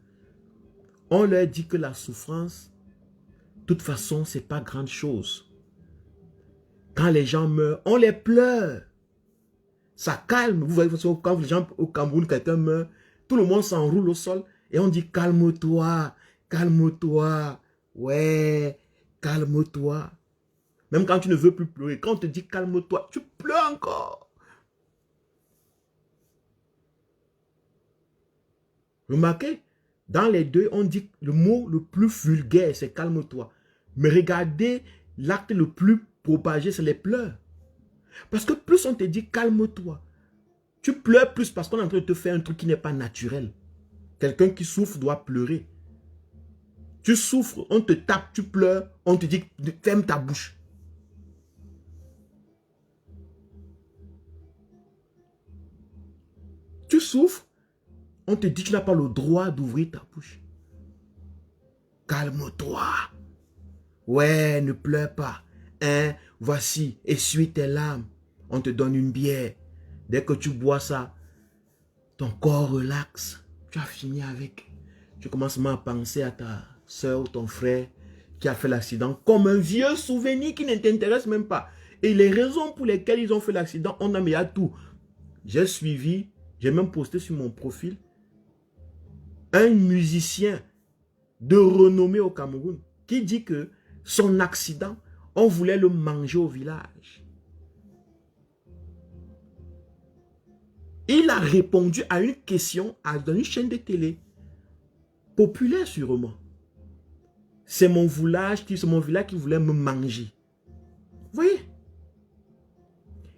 On leur dit que la souffrance, de toute façon, ce n'est pas grande chose. Quand les gens meurent, on les pleure. Ça calme. Vous voyez, quand les gens au Cameroun, quelqu'un meurt, tout le monde s'enroule au sol et on dit calme-toi, calme-toi. Ouais, calme-toi. Même quand tu ne veux plus pleurer, quand on te dit calme-toi, tu pleures encore. Remarquez, dans les deux, on dit le mot le plus vulgaire, c'est calme-toi. Mais regardez, l'acte le plus propagé, c'est les pleurs. Parce que plus on te dit calme-toi, tu pleures plus parce qu'on est en train de te faire un truc qui n'est pas naturel. Quelqu'un qui souffre doit pleurer. Tu souffres, on te tape, tu pleures, on te dit ferme ta bouche. Tu souffres, on te dit que tu n'as pas le droit d'ouvrir ta bouche. Calme-toi. Ouais, ne pleure pas. Hein, voici, essuie tes larmes. On te donne une bière. Dès que tu bois ça, ton corps relaxe. Tu as fini avec. Tu commences même à penser à ta soeur ou ton frère qui a fait l'accident comme un vieux souvenir qui ne t'intéresse même pas. Et les raisons pour lesquelles ils ont fait l'accident, on a mis à tout. J'ai suivi, j'ai même posté sur mon profil un musicien de renommée au Cameroun qui dit que son accident, on voulait le manger au village. Il a répondu à une question dans une chaîne de télé, populaire sûrement. C'est mon village qui voulait me manger. Vous voyez?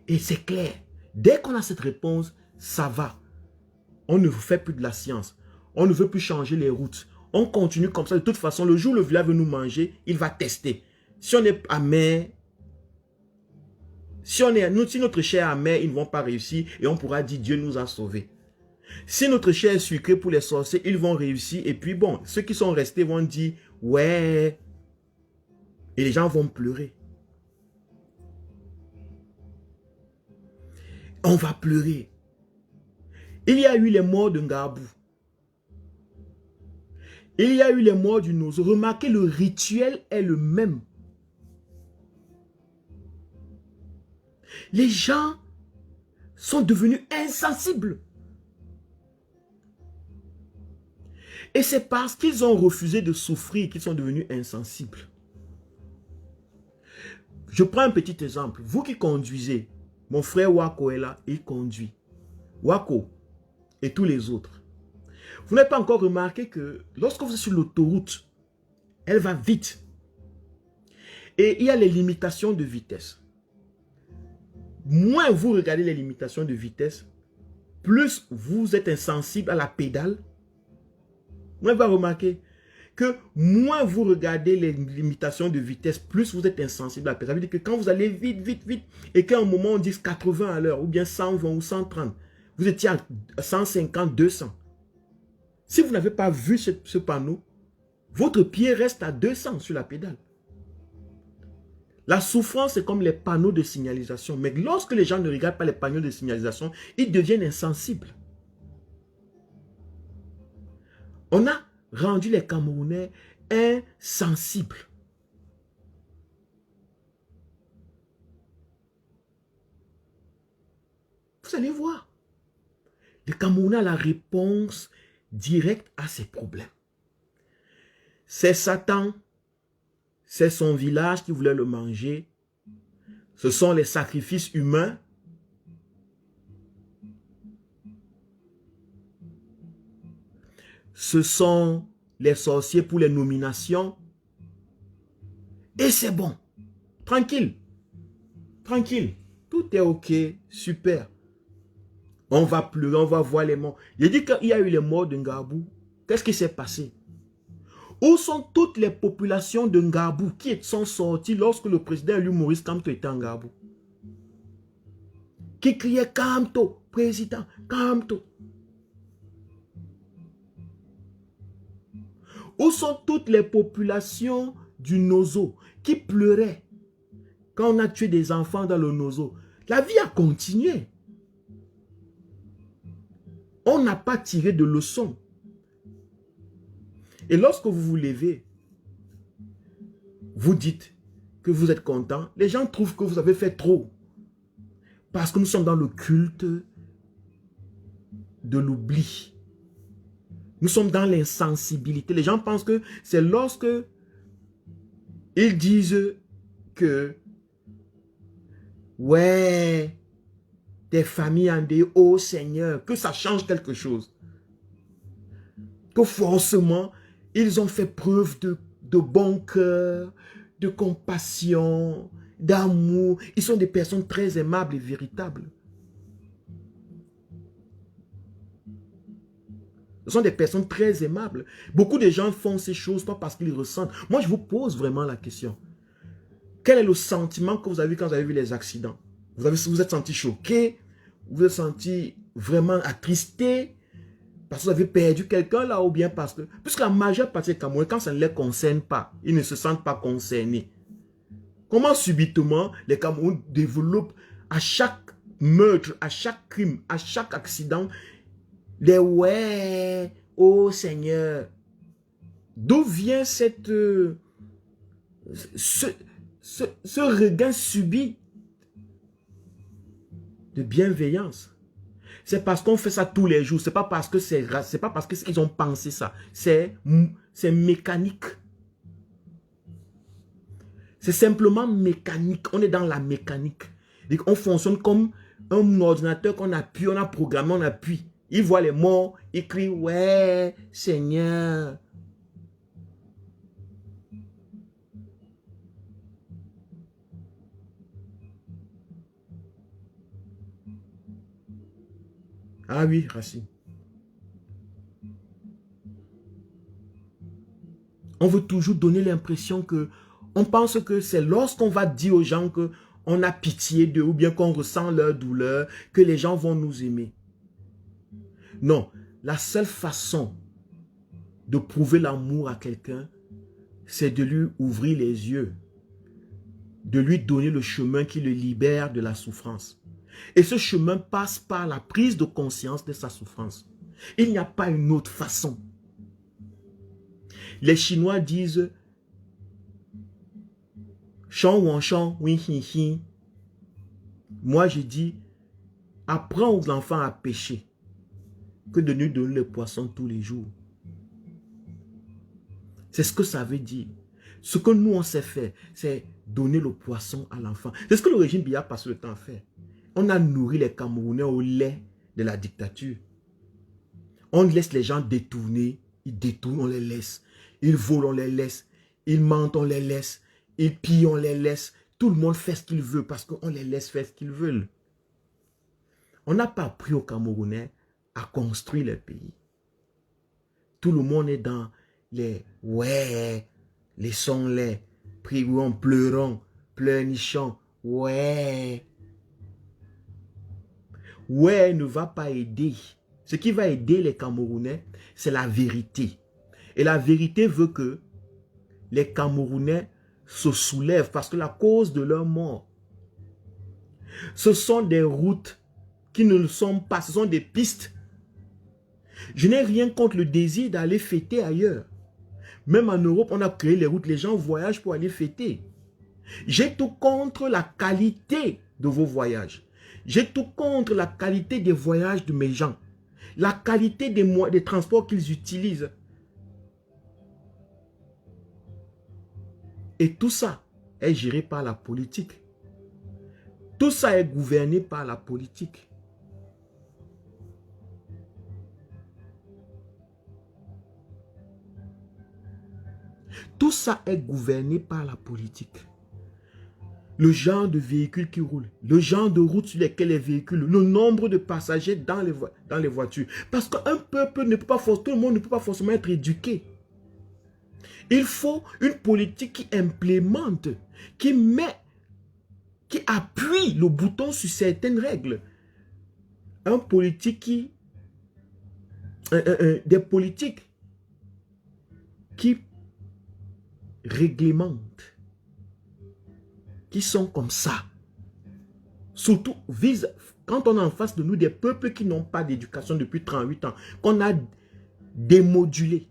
Et c'est clair. Dès qu'on a cette réponse, ça va. On ne fait plus de la science. On ne veut plus changer les routes. On continue comme ça. De toute façon, le jour où le village veut nous manger, il va tester. Si on est amer, si notre chair est amère, ils ne vont pas réussir et on pourra dire Dieu nous a sauvés. Si notre chair est sucrée pour les sorciers, ils vont réussir. Et puis bon, ceux qui sont restés vont dire ouais. Et les gens vont pleurer. On va pleurer. Il y a eu les morts de Ngabou. Il y a eu les morts du Nozo. Remarquez, le rituel est le même. Les gens sont devenus insensibles. Et c'est parce qu'ils ont refusé de souffrir qu'ils sont devenus insensibles. Je prends un petit exemple. Vous qui conduisez, mon frère Wako est là, il conduit. Wako et tous les autres. Vous n'avez pas encore remarqué que lorsque vous êtes sur l'autoroute, Elle va vite. Et il y a les limitations de vitesse. Moins vous regardez les limitations de vitesse, plus vous êtes insensible à la pédale. Vous allez remarquer que moins vous regardez les limitations de vitesse, plus vous êtes insensible à la pédale. Ça veut dire que quand vous allez vite, vite, vite, et qu'à un moment on dit 80 à l'heure, ou bien 120 ou 130, vous étiez à 150, 200. Si vous n'avez pas vu ce panneau, votre pied reste à 200 sur la pédale. La souffrance, c'est comme les panneaux de signalisation. Mais lorsque les gens ne regardent pas les panneaux de signalisation, ils deviennent insensibles. On a rendu les Camerounais insensibles. Vous allez voir. Les Camerounais ont la réponse directe à ces problèmes. C'est Satan. C'est son village qui voulait le manger. Ce sont les sacrifices humains. Ce sont les sorciers pour les nominations. Et c'est bon. Tranquille. Tranquille. Tout est ok. Super. On va pleurer, on va voir les morts. Il dit qu'il y a eu les morts de Ngabou. Qu'est-ce qui s'est passé? Où sont toutes les populations de Ngabou qui sont sorties lorsque le président élu Maurice Kamto était en Ngabou? Qui criait Kamto, président, Kamto. Où sont toutes les populations du Nozo qui pleuraient quand on a tué des enfants dans le Nozo? La vie a continué. On n'a pas tiré de leçons. Et lorsque vous vous levez, vous dites que vous êtes content, les gens trouvent que vous avez fait trop. Parce que nous sommes dans le culte de l'oubli. Nous sommes dans l'insensibilité. Les gens pensent que c'est lorsque ils disent que ouais, des familles endeuillées, oh Seigneur, que ça change quelque chose. Que forcément, ils ont fait preuve de bon cœur, de compassion, d'amour. Ils sont des personnes très aimables et véritables. Ce sont des personnes très aimables. Beaucoup de gens font ces choses pas parce qu'ils ressentent. Moi, je vous pose vraiment la question. Quel est le sentiment que vous avez eu quand vous avez vu les accidents? Vous êtes senti choqué? Vous vous êtes senti vraiment attristé? Parce que vous avez perdu quelqu'un là, ou bien parce que... Puisque la majeure partie des Camerounais, quand ça ne les concerne pas, ils ne se sentent pas concernés. Comment subitement les Camerounais développent à chaque meurtre, à chaque crime, à chaque accident, les ouais, oh Seigneur. D'où vient cette... ce regain subit de bienveillance? C'est parce qu'on fait ça tous les jours. C'est pas parce que c'est pas parce qu'ils ont pensé ça. C'est mécanique. C'est simplement mécanique. On est dans la mécanique. On fonctionne comme un ordinateur qu'on appuie, on a programmé, on appuie. Il voit les morts, il crie, ouais, Seigneur. Ah oui, Racine. On veut toujours donner l'impression que, on pense que c'est lorsqu'on va dire aux gens que on a pitié d'eux ou bien qu'on ressent leur douleur que les gens vont nous aimer. Non, la seule façon de prouver l'amour à quelqu'un, c'est de lui ouvrir les yeux, de lui donner le chemin qui le libère de la souffrance. Et ce chemin passe par la prise de conscience de sa souffrance. Il n'y a pas une autre façon. Les Chinois disent « Chant ou en chant, oui, hi, hi ». Moi, je dis « Apprends aux enfants à pêcher que de nous donner le poisson tous les jours ». C'est ce que ça veut dire. Ce que nous, on sait faire, c'est donner le poisson à l'enfant. C'est ce que le régime Biya passe le temps à faire. On a nourri les Camerounais au lait de la dictature. On laisse les gens détourner. Ils détournent, on les laisse. Ils volent, on les laisse. Ils mentent, on les laisse. Ils pillent, on les laisse. Tout le monde fait ce qu'il veut parce qu'on les laisse faire ce qu'ils veulent. On n'a pas appris aux Camerounais à construire le pays. Tout le monde est dans les « ouais », laissons-les, prions, pleurons, pleurnichons, « ouais ». Ouais ne va pas aider. Ce qui va aider les Camerounais, c'est la vérité. Et la vérité veut que les Camerounais se soulèvent parce que la cause de leur mort, ce sont des routes qui ne le sont pas, ce sont des pistes. Je n'ai rien contre le désir d'aller fêter ailleurs. Même en Europe, on a créé les routes, les gens voyagent pour aller fêter. J'ai tout contre la qualité de vos voyages. J'ai tout contre la qualité des voyages de mes gens. La qualité des transports qu'ils utilisent. Et tout ça est géré par la politique. Tout ça est gouverné par la politique. Tout ça est gouverné par la politique. Le genre de véhicules qui roulent, le genre de routes sur lesquelles les véhicules, le nombre de passagers dans les voitures. Parce qu'un peuple ne peut pas forcément, tout le monde ne peut pas forcément être éduqué. Il faut une politique qui implémente, qui appuie le bouton sur certaines règles. Des politiques qui réglementent, qui sont comme ça. Surtout, quand on a en face de nous des peuples qui n'ont pas d'éducation depuis 38 ans, qu'on a démodulés.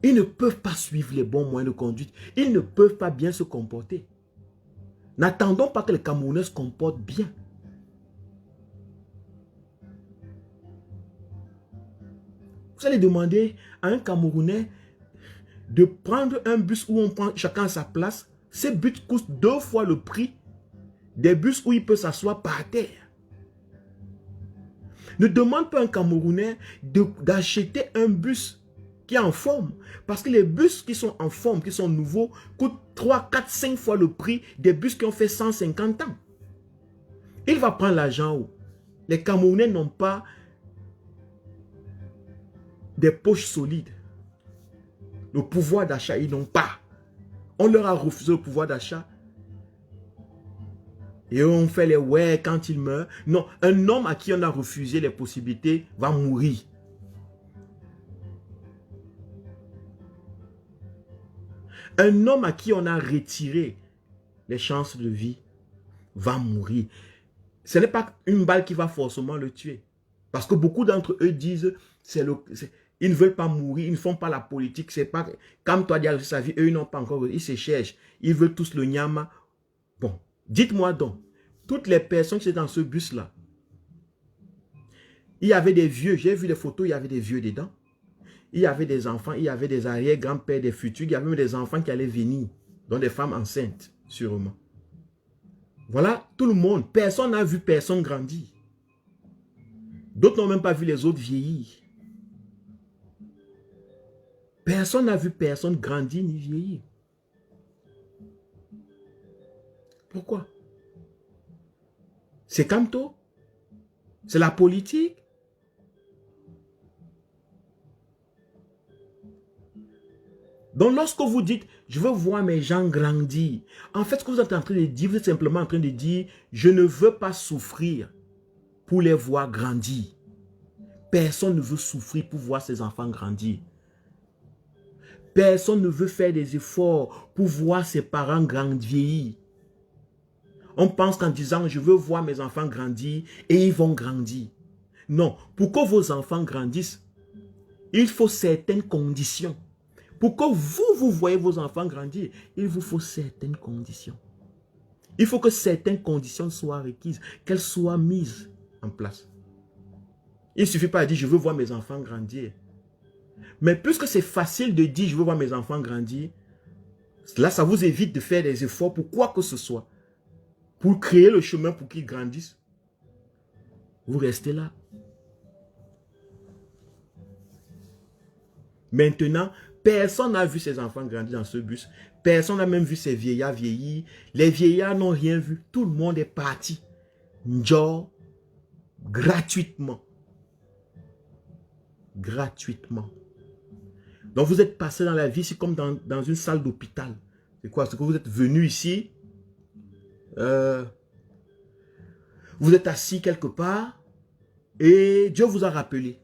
Ils ne peuvent pas suivre les bons moyens de conduite. Ils ne peuvent pas bien se comporter. N'attendons pas que les Camerounais se comportent bien. Vous allez demander à un Camerounais de prendre un bus où on prend chacun à sa place. Ces bus coûtent 2 fois le prix des bus où il peut s'asseoir par terre. Ne demande pas à un Camerounais d'acheter un bus qui est en forme. Parce que les bus qui sont en forme, qui sont nouveaux, coûtent 3, 4, 5 fois le prix des bus qui ont fait 150 ans. Il va prendre l'argent où? Les Camerounais n'ont pas des poches solides. Le pouvoir d'achat, ils n'ont pas. On leur a refusé le pouvoir d'achat. Et on fait les ouais quand il meurt. Non, un homme à qui on a refusé les possibilités va mourir. Un homme à qui on a retiré les chances de vie va mourir. Ce n'est pas une balle qui va forcément le tuer. Parce que beaucoup d'entre eux disent, ils ne veulent pas mourir, ils ne font pas la politique. C'est pas comme toi, dire sa vie, eux, ils n'ont pas encore, ils se cherchent. Ils veulent tous le nyama. Bon, dites-moi donc, toutes les personnes qui étaient dans ce bus-là, il y avait des vieux, j'ai vu les photos, il y avait des vieux dedans. Il y avait des enfants, il y avait des arrière-grands-pères, des futurs, il y avait même des enfants qui allaient venir, dont des femmes enceintes, sûrement. Voilà, tout le monde, personne n'a vu personne grandir. D'autres n'ont même pas vu les autres vieillir. Personne n'a vu personne grandir ni vieillir. Pourquoi? C'est comme toi. C'est la politique. Donc lorsque vous dites, je veux voir mes gens grandir, en fait ce que vous êtes en train de dire, vous êtes simplement en train de dire, je ne veux pas souffrir pour les voir grandir. Personne ne veut souffrir pour voir ses enfants grandir. Personne ne veut faire des efforts pour voir ses parents vieillir. On pense qu'en disant, je veux voir mes enfants grandir, et ils vont grandir. Non, pour que vos enfants grandissent, il faut certaines conditions. Pour que vous voyez vos enfants grandir, il vous faut certaines conditions. Il faut que certaines conditions soient requises, qu'elles soient mises en place. Il ne suffit pas de dire, je veux voir mes enfants grandir. Mais puisque c'est facile de dire, je veux voir mes enfants grandir, là, ça vous évite de faire des efforts pour quoi que ce soit. Pour créer le chemin pour qu'ils grandissent. Vous restez là. Maintenant, Personne n'a vu ses enfants grandir dans ce bus. Personne n'a même vu ces vieillards vieillir. Les vieillards n'ont rien vu. Tout le monde est parti. Njor, gratuitement. Gratuitement. Donc vous êtes passé dans la vie, c'est comme dans une salle d'hôpital. C'est quoi? C'est que vous êtes venu ici. Vous êtes assis quelque part. Et Dieu vous a rappelé.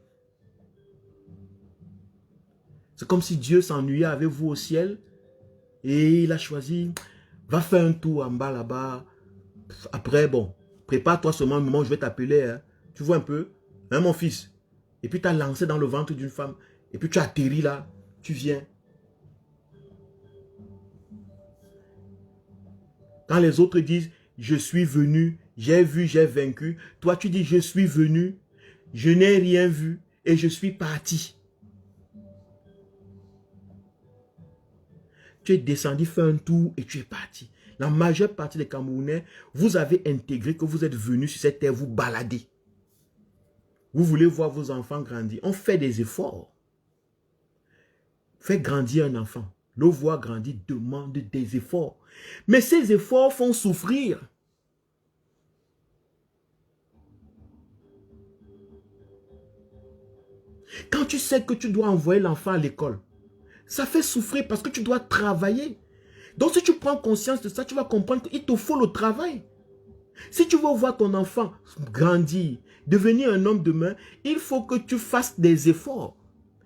C'est comme si Dieu s'ennuyait avec vous au ciel. Et il a choisi, va faire un tour en bas là-bas. Après, bon, prépare-toi seulement un moment où je vais t'appeler. Hein. Tu vois un peu, hein, mon fils. Et puis tu as lancé dans le ventre d'une femme. Et puis tu atterris là, tu viens. Quand les autres disent, je suis venu, j'ai vu, j'ai vaincu. Toi, tu dis, je suis venu, je n'ai rien vu et je suis parti. Tu es descendu, fait un tour et tu es parti. La majeure partie des Camerounais, vous avez intégré que vous êtes venu sur cette terre vous balader. Vous voulez voir vos enfants grandir. On fait des efforts. Faire grandir un enfant, le voir grandir demande des efforts. Mais ces efforts font souffrir. Quand tu sais que tu dois envoyer l'enfant à l'école, ça fait souffrir parce que tu dois travailler. Donc si tu prends conscience de ça, tu vas comprendre qu'il te faut le travail. Si tu veux voir ton enfant grandir, devenir un homme demain, il faut que tu fasses des efforts.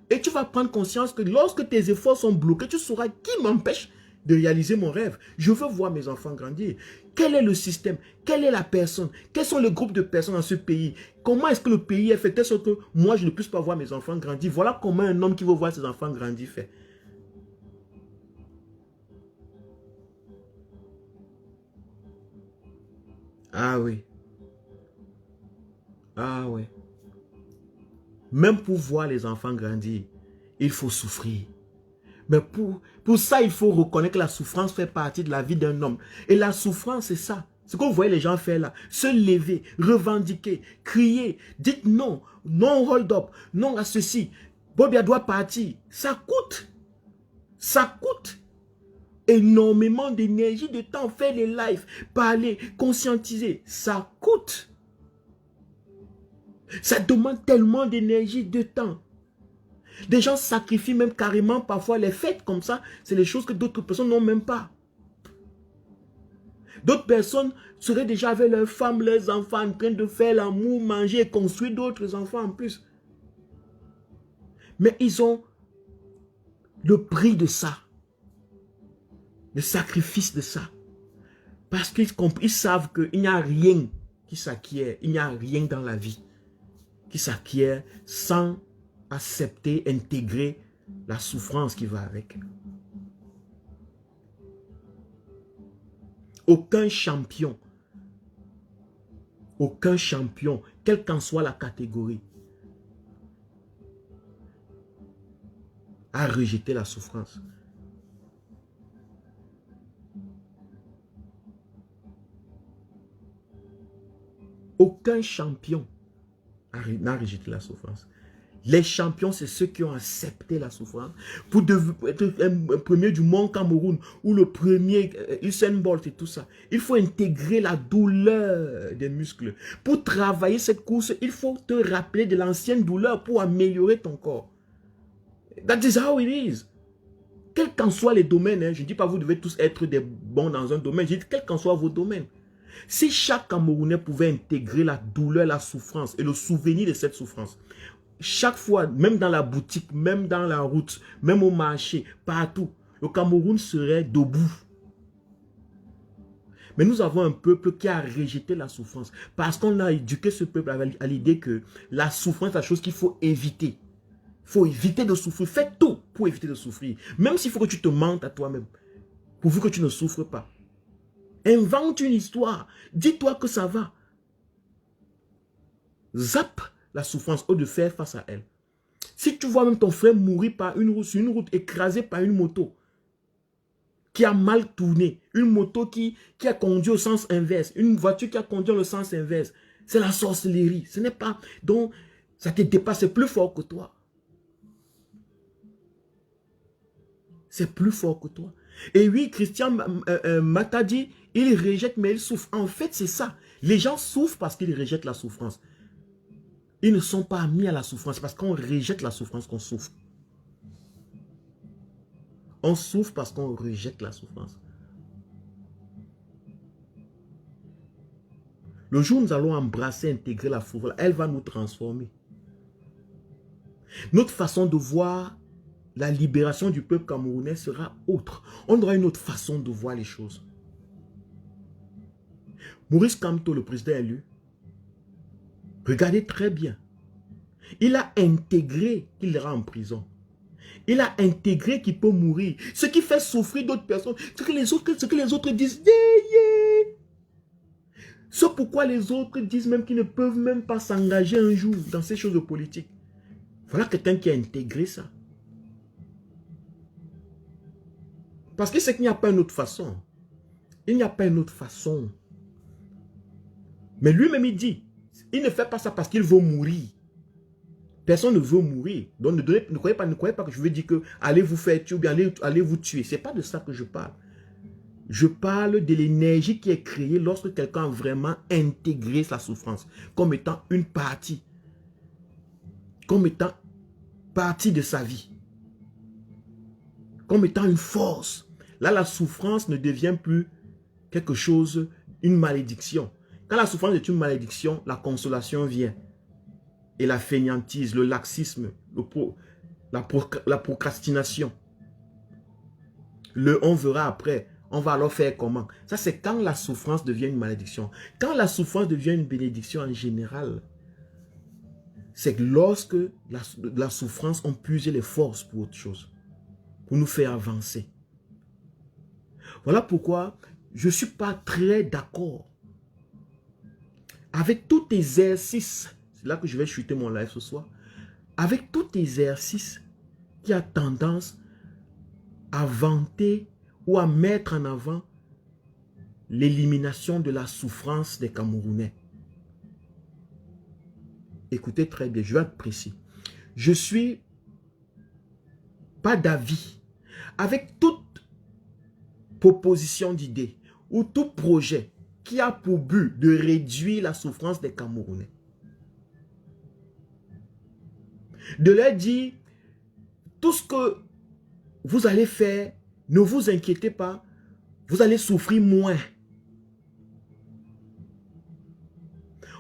Et tu vas prendre conscience que lorsque tes efforts sont bloqués, tu sauras qui m'empêche de réaliser mon rêve. Je veux voir mes enfants grandir. Quel est le système? Quelle est la personne? Quels sont les groupes de personnes dans ce pays? Comment est-ce que le pays est fait de sorte que moi, je ne puisse pas voir mes enfants grandir? Voilà comment un homme qui veut voir ses enfants grandir fait. Ah oui. Ah oui. Même pour voir les enfants grandir, il faut souffrir. Mais pour ça, il faut reconnaître que la souffrance fait partie de la vie d'un homme. Et la souffrance, c'est ça. Ce que vous voyez les gens faire là. Se lever, revendiquer, crier. Dites non, non hold up, non à ceci. Bobia doit partir. Ça coûte. Ça coûte énormément d'énergie, de temps. Faire les lives, parler, conscientiser. Ça coûte. Ça demande tellement d'énergie, de temps. Des gens sacrifient même carrément parfois les fêtes comme ça. C'est les choses que d'autres personnes n'ont même pas. D'autres personnes seraient déjà avec leurs femmes, leurs enfants en train de faire l'amour, manger et construire d'autres enfants en plus. Mais ils ont le prix de ça. Le sacrifice de ça. Parce qu'ils savent qu'il n'y a rien qui s'acquiert. Il n'y a rien dans la vie qui s'acquiert sans accepter, intégrer la souffrance qui va avec. Aucun champion, quelle qu'en soit la catégorie, a rejeté la souffrance. Aucun champion n'a rejeté la souffrance. Les champions, c'est ceux qui ont accepté la souffrance pour être un premier du monde Cameroun ou le premier Usain Bolt et tout ça. Il faut intégrer la douleur des muscles. Pour travailler cette course, il faut te rappeler de l'ancienne douleur pour améliorer ton corps. That is how it is. Quels qu'en soient les domaines, hein, je ne dis pas que vous devez tous être des bons dans un domaine, je dis quels qu'en soient vos domaines. Si chaque Camerounais pouvait intégrer la douleur, la souffrance et le souvenir de cette souffrance, chaque fois, même dans la boutique, même dans la route, même au marché, partout, le Cameroun serait debout. Mais nous avons un peuple qui a rejeté la souffrance parce qu'on a éduqué ce peuple à l'idée que la souffrance est la chose qu'il faut éviter. Il faut éviter de souffrir. Fais tout pour éviter de souffrir. Même s'il faut que tu te mentes à toi-même, pourvu que tu ne souffres pas. Invente une histoire. Dis-toi que ça va. Zappe la souffrance au lieu de faire face à elle. Si tu vois même ton frère mourir sur une route écrasé par une moto qui a mal tourné, une moto qui a conduit au sens inverse, une voiture qui a conduit dans le sens inverse, c'est la sorcellerie. Ce n'est pas... Donc, ça te dépasse, c'est plus fort que toi. C'est plus fort que toi. Et oui, Christian Mata dit, il rejette, mais il souffre. En fait, c'est ça. Les gens souffrent parce qu'ils rejettent la souffrance. Ils ne sont pas mis à la souffrance. Parce qu'on rejette la souffrance qu'on souffre. On souffre parce qu'on rejette la souffrance. Le jour où nous allons embrasser, intégrer la souffrance, elle va nous transformer. Notre façon de voir la libération du peuple camerounais sera autre. On aura une autre façon de voir les choses. Maurice Kamto, le président élu, regardez très bien. Il a intégré qu'il ira en prison. Il a intégré qu'il peut mourir. Ce qui fait souffrir d'autres personnes, ce que les autres disent. C'est pourquoi les autres disent même qu'ils ne peuvent même pas s'engager un jour dans ces choses de politique. Voilà quelqu'un qui a intégré ça. Parce que c'est qu'il n'y a pas une autre façon. Il n'y a pas une autre façon. Mais lui-même il dit, il ne fait pas ça parce qu'il veut mourir. Personne ne veut mourir. Donc ne croyez pas que je veux dire que allez vous faire tuer ou bien allez vous tuer. Ce n'est pas de ça que je parle. Je parle de l'énergie qui est créée lorsque quelqu'un a vraiment intégré sa souffrance comme étant une partie. Comme étant partie de sa vie. Comme étant une force. Là, la souffrance ne devient plus quelque chose, une malédiction. Quand la souffrance est une malédiction, la vient. Et la fainéantise, le laxisme, la procrastination. Le on verra après, on va alors faire comment? Ça, c'est quand la souffrance devient une malédiction. Quand la souffrance devient une bénédiction en général, c'est lorsque la souffrance, on puise les forces pour autre chose. Pour nous faire avancer. Voilà pourquoi je ne suis pas très d'accord avec tout exercice. C'est là que je vais chuter mon live ce soir. Avec tout exercice qui a tendance à vanter ou à mettre en avant l'élimination de la souffrance des Camerounais. Écoutez très bien, je vais être précis. Je ne suis pas d'avis avec toute proposition d'idée ou tout projet qui a pour but de réduire la souffrance des Camerounais. De leur dire, tout ce que vous allez faire, ne vous inquiétez pas, vous allez souffrir moins.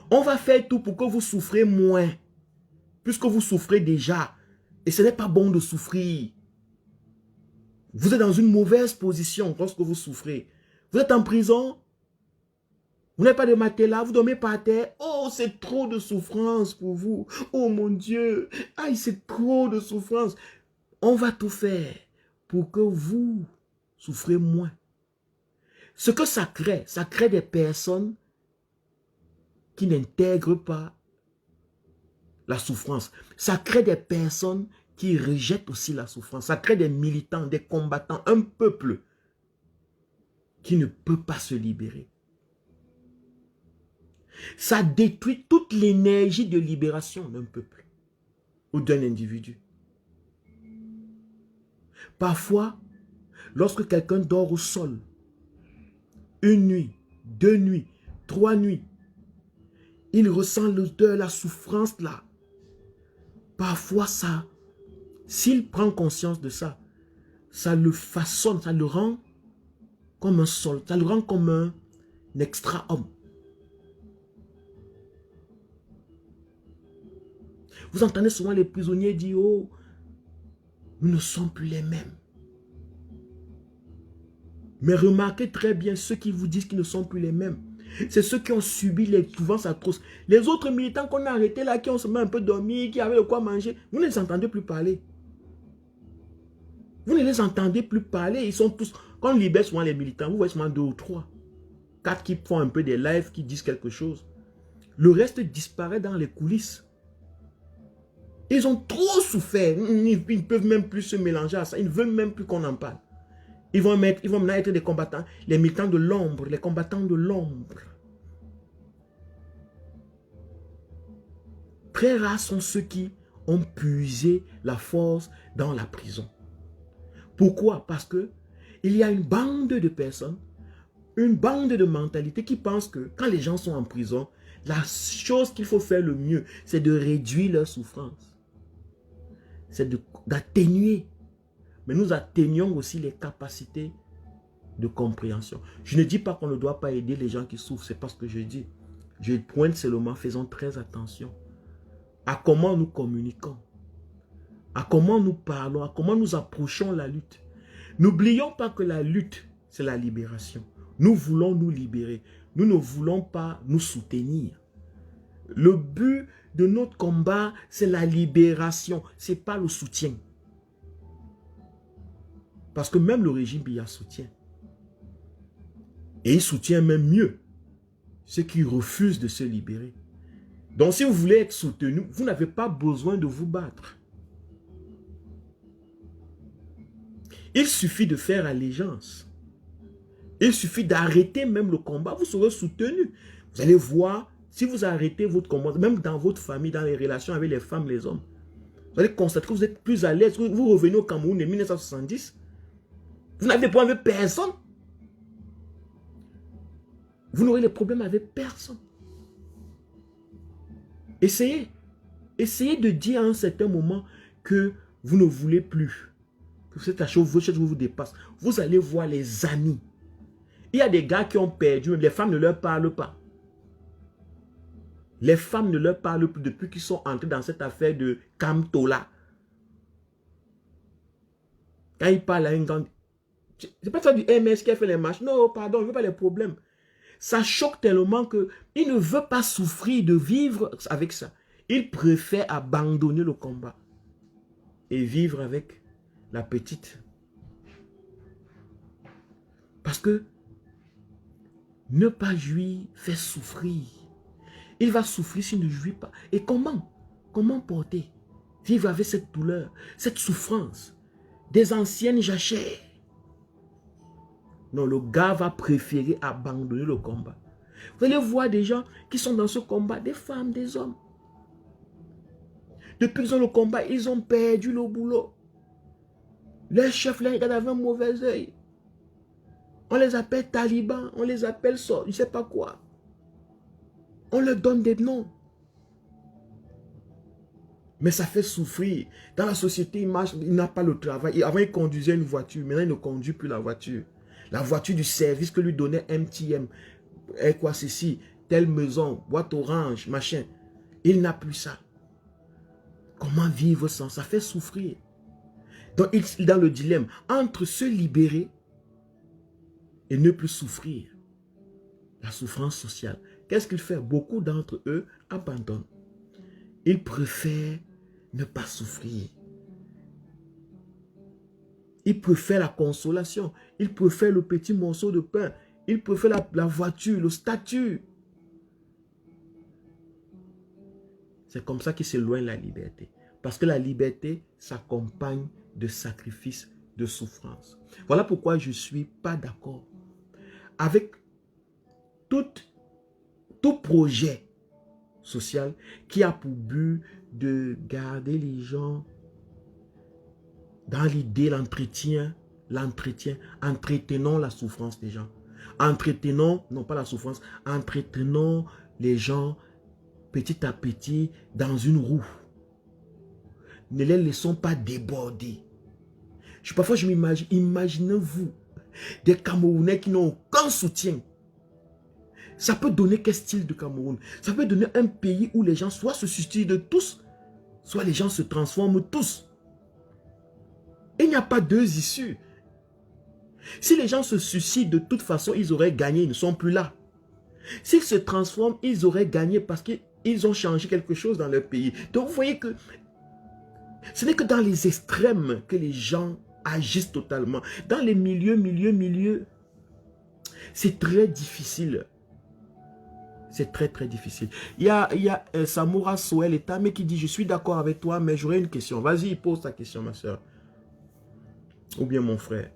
On va faire tout pour que vous souffrez moins, puisque vous souffrez déjà. Et ce n'est pas bon de souffrir. Vous êtes dans une mauvaise position lorsque vous souffrez. Vous êtes en prison, vous n'avez pas de matelas, vous dormez par terre. Oh, c'est trop de souffrance pour vous. Oh mon Dieu, aïe, c'est trop de souffrance. On va tout faire pour que vous souffrez moins. Ce que ça crée des personnes qui n'intègrent pas la souffrance. Ça crée des personnes qui rejettent aussi la souffrance. Ça crée des militants, des combattants, un peuple qui ne peut pas se libérer. Ça détruit toute l'énergie de libération d'un peuple ou d'un individu. Parfois, lorsque quelqu'un dort au sol, 1 nuit, 2 nuits, 3 nuits, il ressent l'odeur, la souffrance là. Parfois, ça, s'il prend conscience de ça, ça le façonne, ça le rend comme un sol, ça le rend comme un extra-homme. Vous entendez souvent les prisonniers dire, oh, nous ne sommes plus les mêmes. Mais remarquez très bien ceux qui vous disent qu'ils ne sont plus les mêmes. C'est ceux qui ont subi les souffrances atroces. Les autres militants qu'on a arrêtés là, qui ont seulement un peu dormi, qui avaient de quoi manger, vous ne les entendez plus parler. Vous ne les entendez plus parler. Ils sont tous, quand on libère souvent les militants, vous voyez seulement 2 ou 3. 4 qui font un peu des lives, qui disent quelque chose. Le reste disparaît dans les coulisses. Ils ont trop souffert. Ils ne peuvent même plus se mélanger à ça. Ils ne veulent même plus qu'on en parle. Ils vont maintenant être des combattants, les militants de l'ombre, les combattants de l'ombre. Très rares sont ceux qui ont puisé la force dans la prison. Pourquoi? Parce que il y a une bande de personnes, une bande de mentalités qui pensent que quand les gens sont en prison, la chose qu'il faut faire le mieux, c'est de réduire leur souffrance. C'est d'atténuer. Mais nous atténuons aussi les capacités de compréhension. Je ne dis pas qu'on ne doit pas aider les gens qui souffrent, c'est pas ce que je dis. Je pointe seulement, faisons très attention à comment nous communiquons, à comment nous parlons, à comment nous approchons la lutte. N'oublions pas que la lutte, c'est la libération. Nous voulons nous libérer. Nous ne voulons pas nous soutenir. Le but de notre combat, c'est la libération. Ce n'est pas le soutien. Parce que même le régime Biya soutient. Et il soutient même mieux ceux qui refusent de se libérer. Donc si vous voulez être soutenu, vous n'avez pas besoin de vous battre. Il suffit de faire allégeance. Il suffit d'arrêter même le combat, vous serez soutenu. Vous allez voir, si vous arrêtez votre combat, même dans votre famille, dans les relations avec les femmes, les hommes, vous allez constater que vous êtes plus à l'aise. Vous revenez au Cameroun en 1970, vous n'avez pas avec personne. Vous n'aurez les problèmes avec personne. Essayez. Essayez de dire à un certain moment que vous ne voulez plus. Que cette chose vous dépasse. Vous allez voir les amis. Il y a des gars qui ont perdu, les femmes ne leur parlent pas. Les femmes ne leur parlent plus depuis qu'ils sont entrés dans cette affaire de Kamtola. Quand ils parlent à une grande... C'est pas ça du MS qui a fait les marches. Non, pardon, je ne veux pas les problèmes. Ça choque tellement qu'il ne veut pas souffrir de vivre avec ça. Il préfère abandonner le combat et vivre avec la petite. Parce que ne pas jouir fait souffrir. Il va souffrir s'il ne jouit pas. Et comment? Comment porter? Vivre avec cette douleur, cette souffrance. Des anciennes jachères. Non, le gars va préférer abandonner le combat. Vous allez voir des gens qui sont dans ce combat, des femmes, des hommes. Depuis qu'ils ont le combat, ils ont perdu le boulot. Les chefs les regardent avec un mauvais œil. On les appelle talibans, on les appelle ça, je ne sais pas quoi. On leur donne des noms. Mais ça fait souffrir. Dans la société, il marche, il n'a pas le travail. Avant, il conduisait une voiture. Maintenant, il ne conduit plus la voiture. La voiture du service que lui donnait MTM. Et quoi, ceci, telle maison, boîte orange, machin. Il n'a plus ça. Comment vivre sans? Ça fait souffrir. Donc, il est dans le dilemme entre se libérer et ne plus souffrir. La souffrance sociale. Qu'est-ce qu'il fait? Beaucoup d'entre eux abandonnent. Ils préfèrent ne pas souffrir. Ils préfèrent la consolation. Ils préfèrent le petit morceau de pain. Ils préfèrent la voiture, le statut. C'est comme ça qu'ils s'éloignent de la liberté. Parce que la liberté s'accompagne de sacrifices, de souffrance. Voilà pourquoi je ne suis pas d'accord avec tout projet social qui a pour but de garder les gens dans l'idée, entretenons la souffrance des gens. Entretenons, non pas la souffrance, entretenons les gens petit à petit dans une roue. Ne les laissons pas déborder. Parfois, je m'imagine, imaginez-vous, des Camerounais qui n'ont aucun soutien. Ça peut donner quel style de Cameroun? Ça peut donner un pays où les gens soit se suicident tous, soit les gens se transforment tous. Il n'y a pas deux issues. Si les gens se suicident, de toute façon, ils auraient gagné, ils ne sont plus là. S'ils se transforment, ils auraient gagné parce qu'ils ont changé quelque chose dans leur pays. Donc, vous voyez que ce n'est que dans les extrêmes que les gens agissent totalement. Dans les milieux, c'est très difficile. C'est très, très difficile. Il y a Samoura Soel Etame qui dit, je suis d'accord avec toi, mais j'aurais une question. Vas-y, pose ta question, ma soeur. Ou bien mon frère.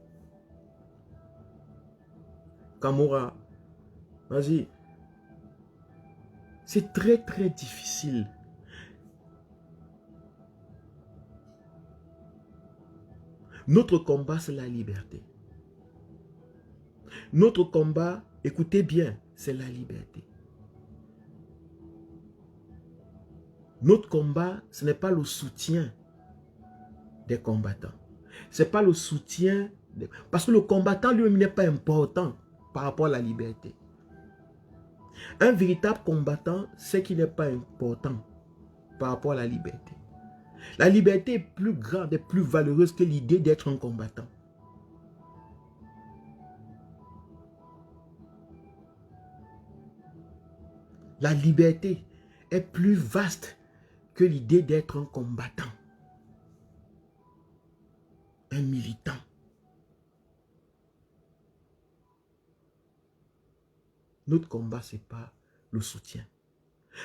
Kamura, vas-y. C'est très, très difficile. Notre combat, c'est la liberté. Notre combat, écoutez bien, c'est la liberté. Notre combat, ce n'est pas le soutien des combattants. Ce n'est pas le soutien, parce que le combattant lui-même n'est pas important par rapport à la liberté. Un véritable combattant, c'est qu'il n'est pas important par rapport à la liberté. La liberté est plus grande et plus valeureuse que l'idée d'être un combattant. La liberté est plus vaste que l'idée d'être un combattant, un militant. Notre combat, ce n'est pas le soutien.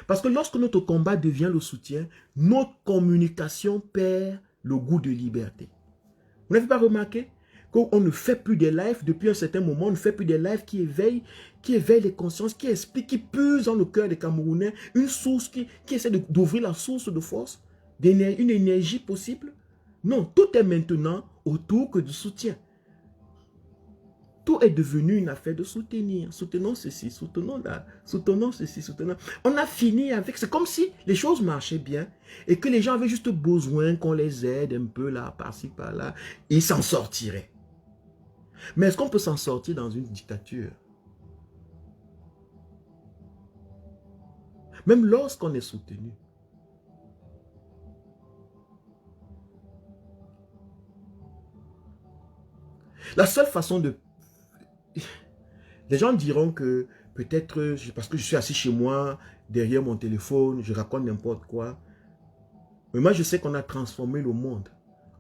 Parce que lorsque notre combat devient le soutien, notre communication perd le goût de liberté. Vous n'avez pas remarqué qu'on ne fait plus des lives depuis un certain moment, on ne fait plus des lives qui éveillent les consciences, qui expliquent, qui puisent dans le cœur des Camerounais une source qui essaie d'ouvrir la source de force, une énergie possible. Non, tout est maintenant autour que du soutien. Tout est devenu une affaire de soutenir. Soutenons ceci, soutenons là, soutenons ceci, soutenons. On a fini avec... C'est comme si les choses marchaient bien et que les gens avaient juste besoin qu'on les aide un peu là, par-ci, par-là. Ils s'en sortiraient. Mais est-ce qu'on peut s'en sortir dans une dictature? Même lorsqu'on est soutenu. La seule façon de... Les gens diront que peut-être parce que je suis assis chez moi, derrière mon téléphone, je raconte n'importe quoi. Mais moi, je sais qu'on a transformé le monde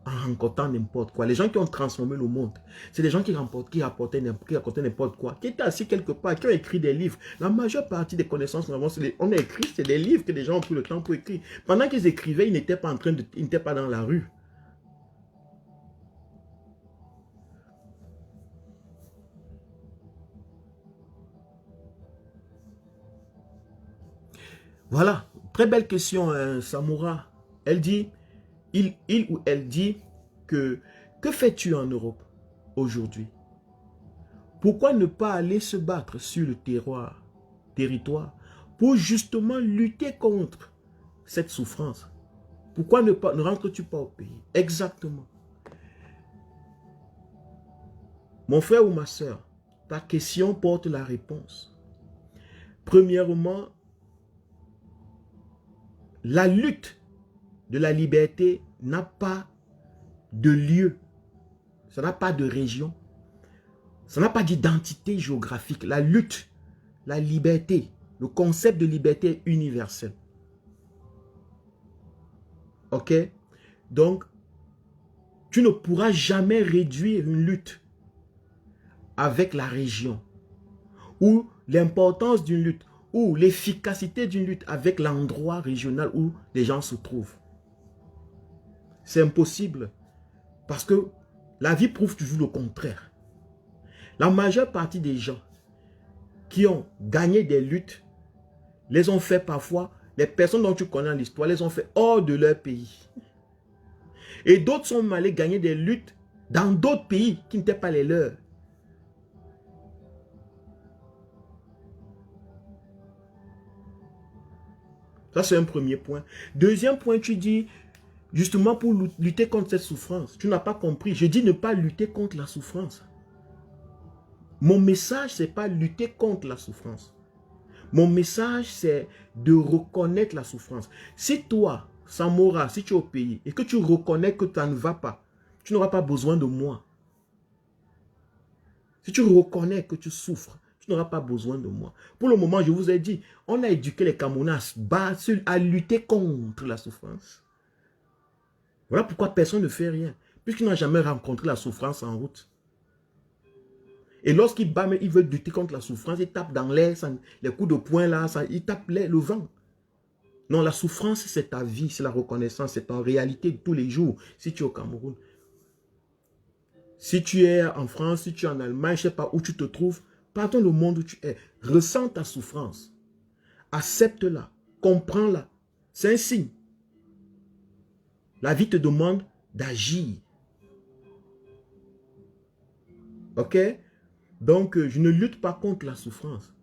en racontant n'importe quoi. Les gens qui ont transformé le monde, c'est des gens qui racontaient n'importe quoi, qui étaient assis quelque part, qui ont écrit des livres. La majeure partie des connaissances on a écrit, c'est des livres que des gens ont pris le temps pour écrire. Pendant qu'ils écrivaient, ils n'étaient pas ils n'étaient pas dans la rue. Voilà, très belle question, Samoura. Elle dit, il ou elle dit que fais-tu en Europe aujourd'hui? Pourquoi ne pas aller se battre sur le territoire pour justement lutter contre cette souffrance? Pourquoi ne rentres-tu pas au pays? Exactement. Mon frère ou ma soeur, ta question porte la réponse. Premièrement, la lutte de la liberté n'a pas de lieu, ça n'a pas de région, ça n'a pas d'identité géographique. La lutte, la liberté, le concept de liberté est universel. Ok? Donc, tu ne pourras jamais réduire une lutte avec la région ou l'importance d'une lutte ou l'efficacité d'une lutte avec l'endroit régional où les gens se trouvent. C'est impossible parce que la vie prouve toujours le contraire. La majeure partie des gens qui ont gagné des luttes les ont fait parfois, les personnes dont tu connais l'histoire, les ont fait hors de leur pays. Et d'autres sont allés gagner des luttes dans d'autres pays qui n'étaient pas les leurs. Ça, c'est un premier point. Deuxième point, tu dis, justement pour lutter contre cette souffrance. Tu n'as pas compris. Je dis ne pas lutter contre la souffrance. Mon message, ce n'est pas lutter contre la souffrance. Mon message, c'est de reconnaître la souffrance. Si toi, Samora, si tu es au pays et que tu reconnais que ça ne va pas, tu n'auras pas besoin de moi. Si tu reconnais que tu souffres, tu n'auras pas besoin de moi. Pour le moment, je vous ai dit, on a éduqué les Camerounais à lutter contre la souffrance. Voilà pourquoi personne ne fait rien. Puisqu'ils n'ont jamais rencontré la souffrance en route. Et lorsqu'ils battent, ils veulent lutter contre la souffrance, ils tapent dans l'air, les coups de poing là, ils tapent le vent. Non, la souffrance, c'est ta vie, c'est la reconnaissance, c'est en réalité de tous les jours, si tu es au Cameroun. Si tu es en France, si tu es en Allemagne, je ne sais pas où tu te trouves, pardon le monde où tu es, ressens ta souffrance. Accepte-la, comprends-la. C'est un signe. La vie te demande d'agir. Ok? Donc, je ne lutte pas contre la souffrance.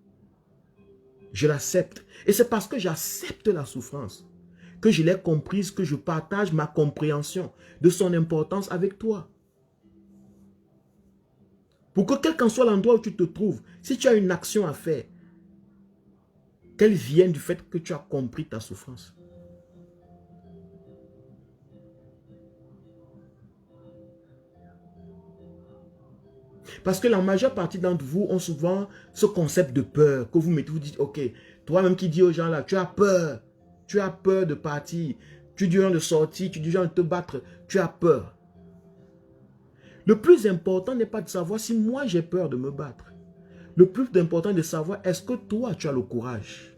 Je l'accepte. Et c'est parce que j'accepte la souffrance que je l'ai comprise, que je partage ma compréhension de son importance avec toi. Pour que quel qu'en soit l'endroit où tu te trouves, si tu as une action à faire, qu'elle vienne du fait que tu as compris ta souffrance. Parce que la majeure partie d'entre vous ont souvent ce concept de peur que vous mettez, vous dites, ok, toi-même qui dis aux gens là, tu as peur de partir, tu dis de sortir, tu dis de te battre, tu as peur. Le plus important n'est pas de savoir si moi j'ai peur de me battre. Le plus important est de savoir est-ce que toi tu as le courage.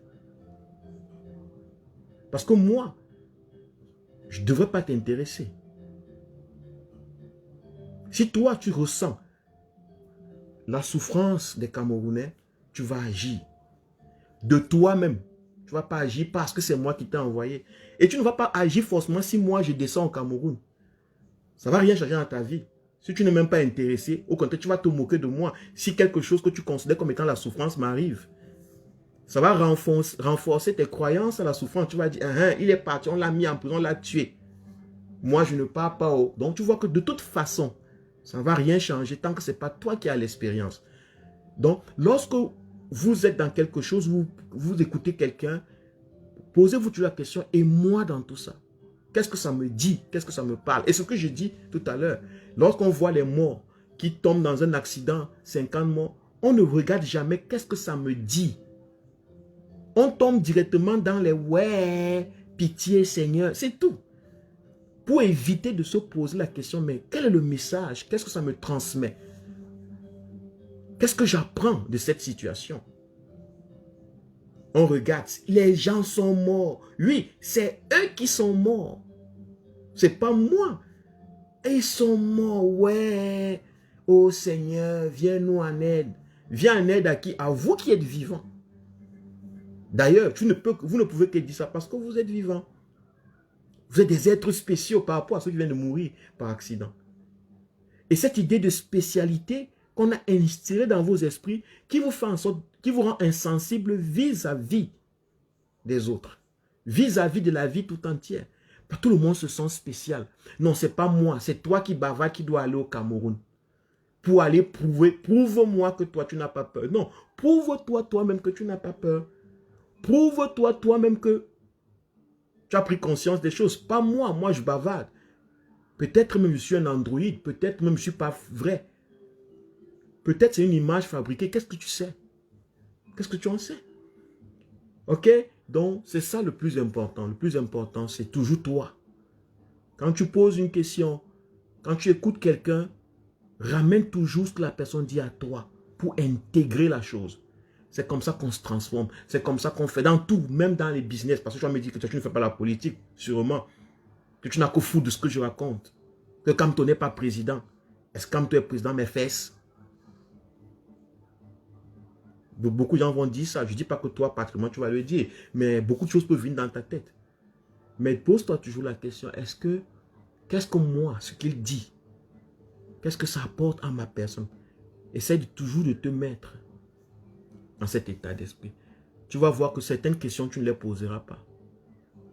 Parce que moi, je ne devrais pas t'intéresser. Si toi tu ressens la souffrance des Camerounais, tu vas agir de toi-même. Tu ne vas pas agir parce que c'est moi qui t'ai envoyé. Et tu ne vas pas agir forcément si moi je descends au Cameroun. Ça ne va rien changer dans ta vie. Si tu n'es même pas intéressé, au contraire, tu vas te moquer de moi. Si quelque chose que tu considères comme étant la souffrance m'arrive, ça va renforcer tes croyances à la souffrance. Tu vas dire, il est parti, on l'a mis en prison, on l'a tué. Moi, je ne pars pas. Donc, tu vois que de toute façon, ça ne va rien changer tant que ce n'est pas toi qui as l'expérience. Donc, lorsque vous êtes dans quelque chose, vous écoutez quelqu'un, posez-vous toujours la question, et moi dans tout ça? Qu'est-ce que ça me dit? Qu'est-ce que ça me parle? Et ce que je dis tout à l'heure, lorsqu'on voit les morts qui tombent dans un accident, 50 morts, on ne regarde jamais qu'est-ce que ça me dit. On tombe directement dans les ouais, pitié Seigneur, c'est tout. Pour éviter de se poser la question, mais quel est le message? Qu'est-ce que ça me transmet? Qu'est-ce que j'apprends de cette situation? On regarde, les gens sont morts. Oui, c'est eux qui sont morts. C'est pas moi. Et ils sont morts, ouais. Oh Seigneur, viens-nous en aide. Viens en aide à qui? À vous qui êtes vivants. D'ailleurs, vous ne pouvez que dire ça parce que vous êtes vivants. Vous êtes des êtres spéciaux par rapport à ceux qui viennent de mourir par accident. Et cette idée de spécialité qu'on a instillée dans vos esprits, qui vous fait en sorte, qui vous rend insensible vis-à-vis des autres, vis-à-vis de la vie tout entière. Tout le monde se sent spécial. Non, c'est pas moi, c'est toi qui bavarde qui dois aller au Cameroun. Pour aller prouve-moi que toi tu n'as pas peur. Non, prouve-toi toi-même que tu n'as pas peur. Prouve-toi toi-même que tu as pris conscience des choses. Pas moi, moi je bavarde. Peut-être même je suis un androïde, peut-être même je ne suis pas vrai. Peut-être c'est une image fabriquée. Qu'est-ce que tu sais? Qu'est-ce que tu en sais? Ok? Donc, c'est ça le plus important. Le plus important, c'est toujours toi. Quand tu poses une question, quand tu écoutes quelqu'un, ramène toujours ce que la personne dit à toi pour intégrer la chose. C'est comme ça qu'on se transforme. C'est comme ça qu'on fait dans tout, même dans les business. Parce que tu vas me dire que tu ne fais pas la politique, sûrement. Que tu n'as qu'au fou de ce que je raconte. Que Kamto n'est pas président. Est-ce que Kamto est président, mes fesses? Beaucoup de gens vont dire ça. Je ne dis pas que toi, particulièrement, tu vas le dire. Mais beaucoup de choses peuvent venir dans ta tête. Mais pose-toi toujours la question, qu'est-ce que moi, ce qu'il dit, qu'est-ce que ça apporte à ma personne? Essaye toujours de te mettre dans cet état d'esprit. Tu vas voir que certaines questions, tu ne les poseras pas.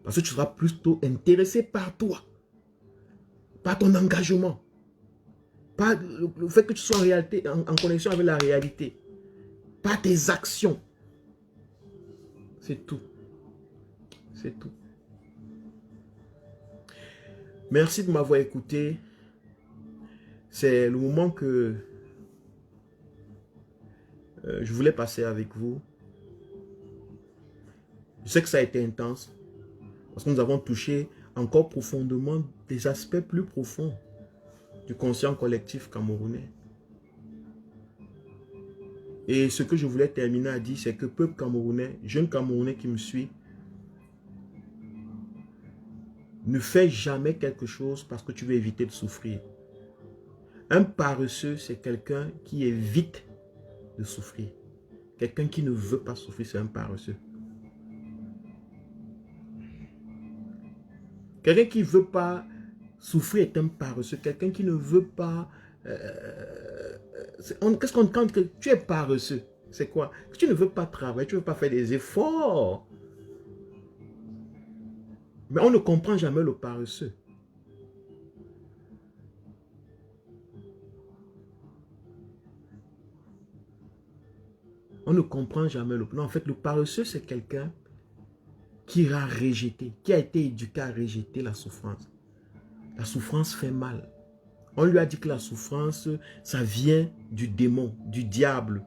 Parce que tu seras plutôt intéressé par toi, par ton engagement, par le fait que tu sois en réalité, en connexion avec la réalité, par tes actions. C'est tout. C'est tout. Merci de m'avoir écouté. C'est le moment que je voulais passer avec vous. Je sais que ça a été intense. Parce que nous avons touché encore profondément des aspects plus profonds du conscient collectif camerounais. Et ce que je voulais terminer à dire, c'est que peuple camerounais, jeune camerounais qui me suit, ne fais jamais quelque chose parce que tu veux éviter de souffrir. Un paresseux, c'est quelqu'un qui évite de souffrir. Quelqu'un qui ne veut pas souffrir, c'est un paresseux. Quelqu'un qui ne veut pas souffrir est un paresseux. Quelqu'un qui ne veut pas qu'est-ce qu'on quand que tu es paresseux? C'est quoi? Que tu ne veux pas travailler, tu ne veux pas faire des efforts. Mais on ne comprend jamais le paresseux. On ne comprend jamais le... Non, en fait, le paresseux, c'est quelqu'un qui a rejeté, qui a été éduqué à rejeter la souffrance. La souffrance fait mal. On lui a dit que la souffrance, ça vient du démon, du diable.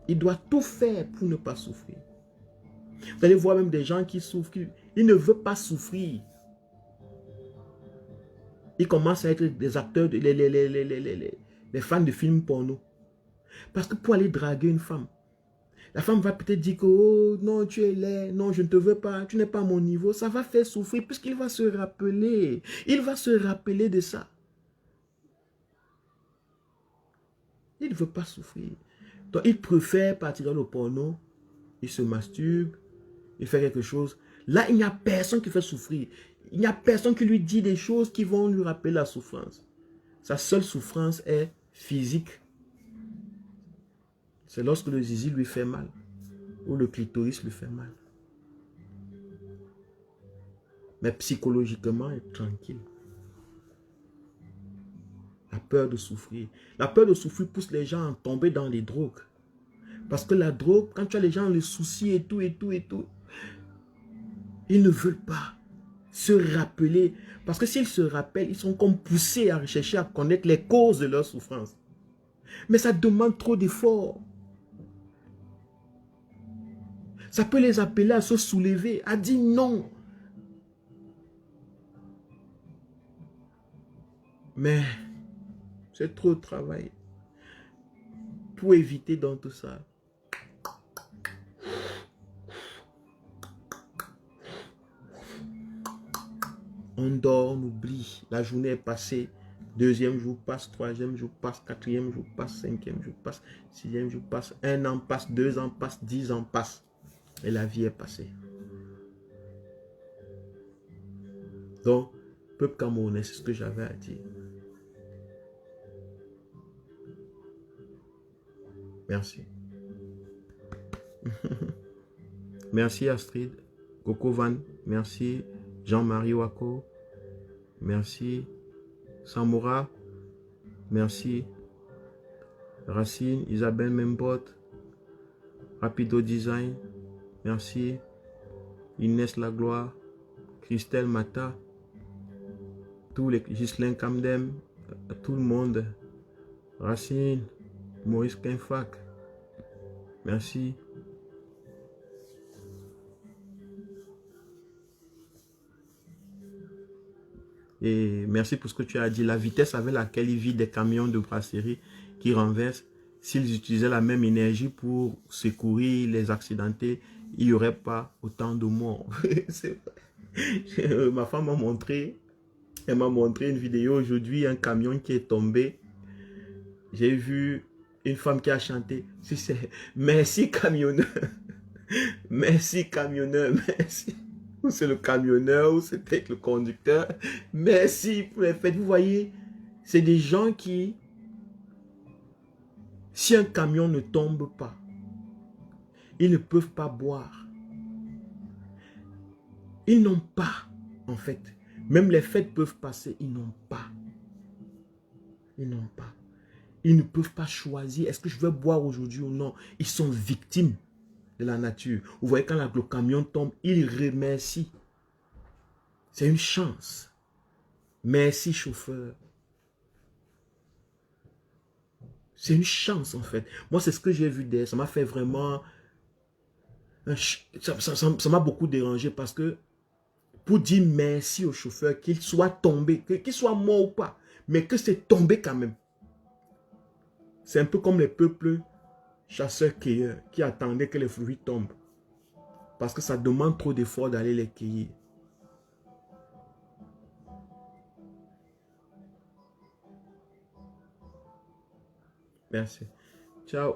Il doit tout faire pour ne pas souffrir. Vous allez voir même des gens qui souffrent, ils ne veulent pas souffrir. Ils commencent à être des acteurs, les fans de films porno. Parce que pour aller draguer une femme, la femme va peut-être dire que oh, non, tu es laid, non, je ne te veux pas, tu n'es pas à mon niveau. Ça va faire souffrir puisqu'il va se rappeler. Il va se rappeler de ça. Il ne veut pas souffrir. Donc, il préfère partir dans le porno, il se masturbe, il fait quelque chose. Là, il n'y a personne qui fait souffrir. Il n'y a personne qui lui dit des choses qui vont lui rappeler la souffrance. Sa seule souffrance est physique. C'est lorsque le zizi lui fait mal ou le clitoris lui fait mal. Mais psychologiquement, il est tranquille. La peur de souffrir. La peur de souffrir pousse les gens à tomber dans les drogues. Parce que la drogue, quand tu as les gens les soucis et tout, ils ne veulent pas se rappeler. Parce que s'ils se rappellent, ils sont comme poussés à rechercher, à connaître les causes de leur souffrance. Mais ça demande trop d'efforts. Ça peut les appeler à se soulever, à dire non. Mais c'est trop de travail. Pour éviter dans tout ça. On dort, on oublie. La journée est passée. Deuxième jour passe, troisième jour passe, quatrième jour passe, cinquième jour passe, sixième jour passe, 1 an passe, 2 ans passe, 10 ans passe. Et la vie est passée. Donc, peuple camerounais, c'est ce que j'avais à dire. Merci. Merci Astrid, Coco Van, merci Jean-Marie Wako, merci Samora, merci Racine, Isabelle Membot, Rapido Design, merci Inès Lagloire, Christelle Mata, tous les Ghislain Kamdem, tout le monde, Racine, Maurice Kenfak, merci. Et merci pour ce que tu as dit. La vitesse avec laquelle ils vident des camions de brasserie qui renversent, s'ils utilisaient la même énergie pour secourir les accidentés, il n'y aurait pas autant de morts. Ma femme m'a montré, elle m'a montré une vidéo aujourd'hui, un camion qui est tombé. J'ai vu une femme qui a chanté. Merci camionneur, merci camionneur, merci. Ou c'est le camionneur, ou c'est peut-être le conducteur. Merci pour les fêtes. Vous voyez, c'est des gens qui, si un camion ne tombe pas, ils ne peuvent pas boire. Ils n'ont pas, en fait. Même les fêtes peuvent passer, ils n'ont pas. Ils n'ont pas. Ils ne peuvent pas choisir, est-ce que je vais boire aujourd'hui ou non. Ils sont victimes de la nature. Vous voyez, quand le camion tombe, ils remercient. C'est une chance. Merci, chauffeur. C'est une chance, en fait. Moi, c'est ce que j'ai vu derrière. Ça m'a fait vraiment... Ça m'a beaucoup dérangé parce que pour dire merci au chauffeur, qu'il soit tombé, qu'il soit mort ou pas, mais que c'est tombé quand même. C'est un peu comme les peuples chasseurs-cueilleurs qui attendaient que les fruits tombent. Parce que ça demande trop d'efforts d'aller les cueillir. Merci. Ciao.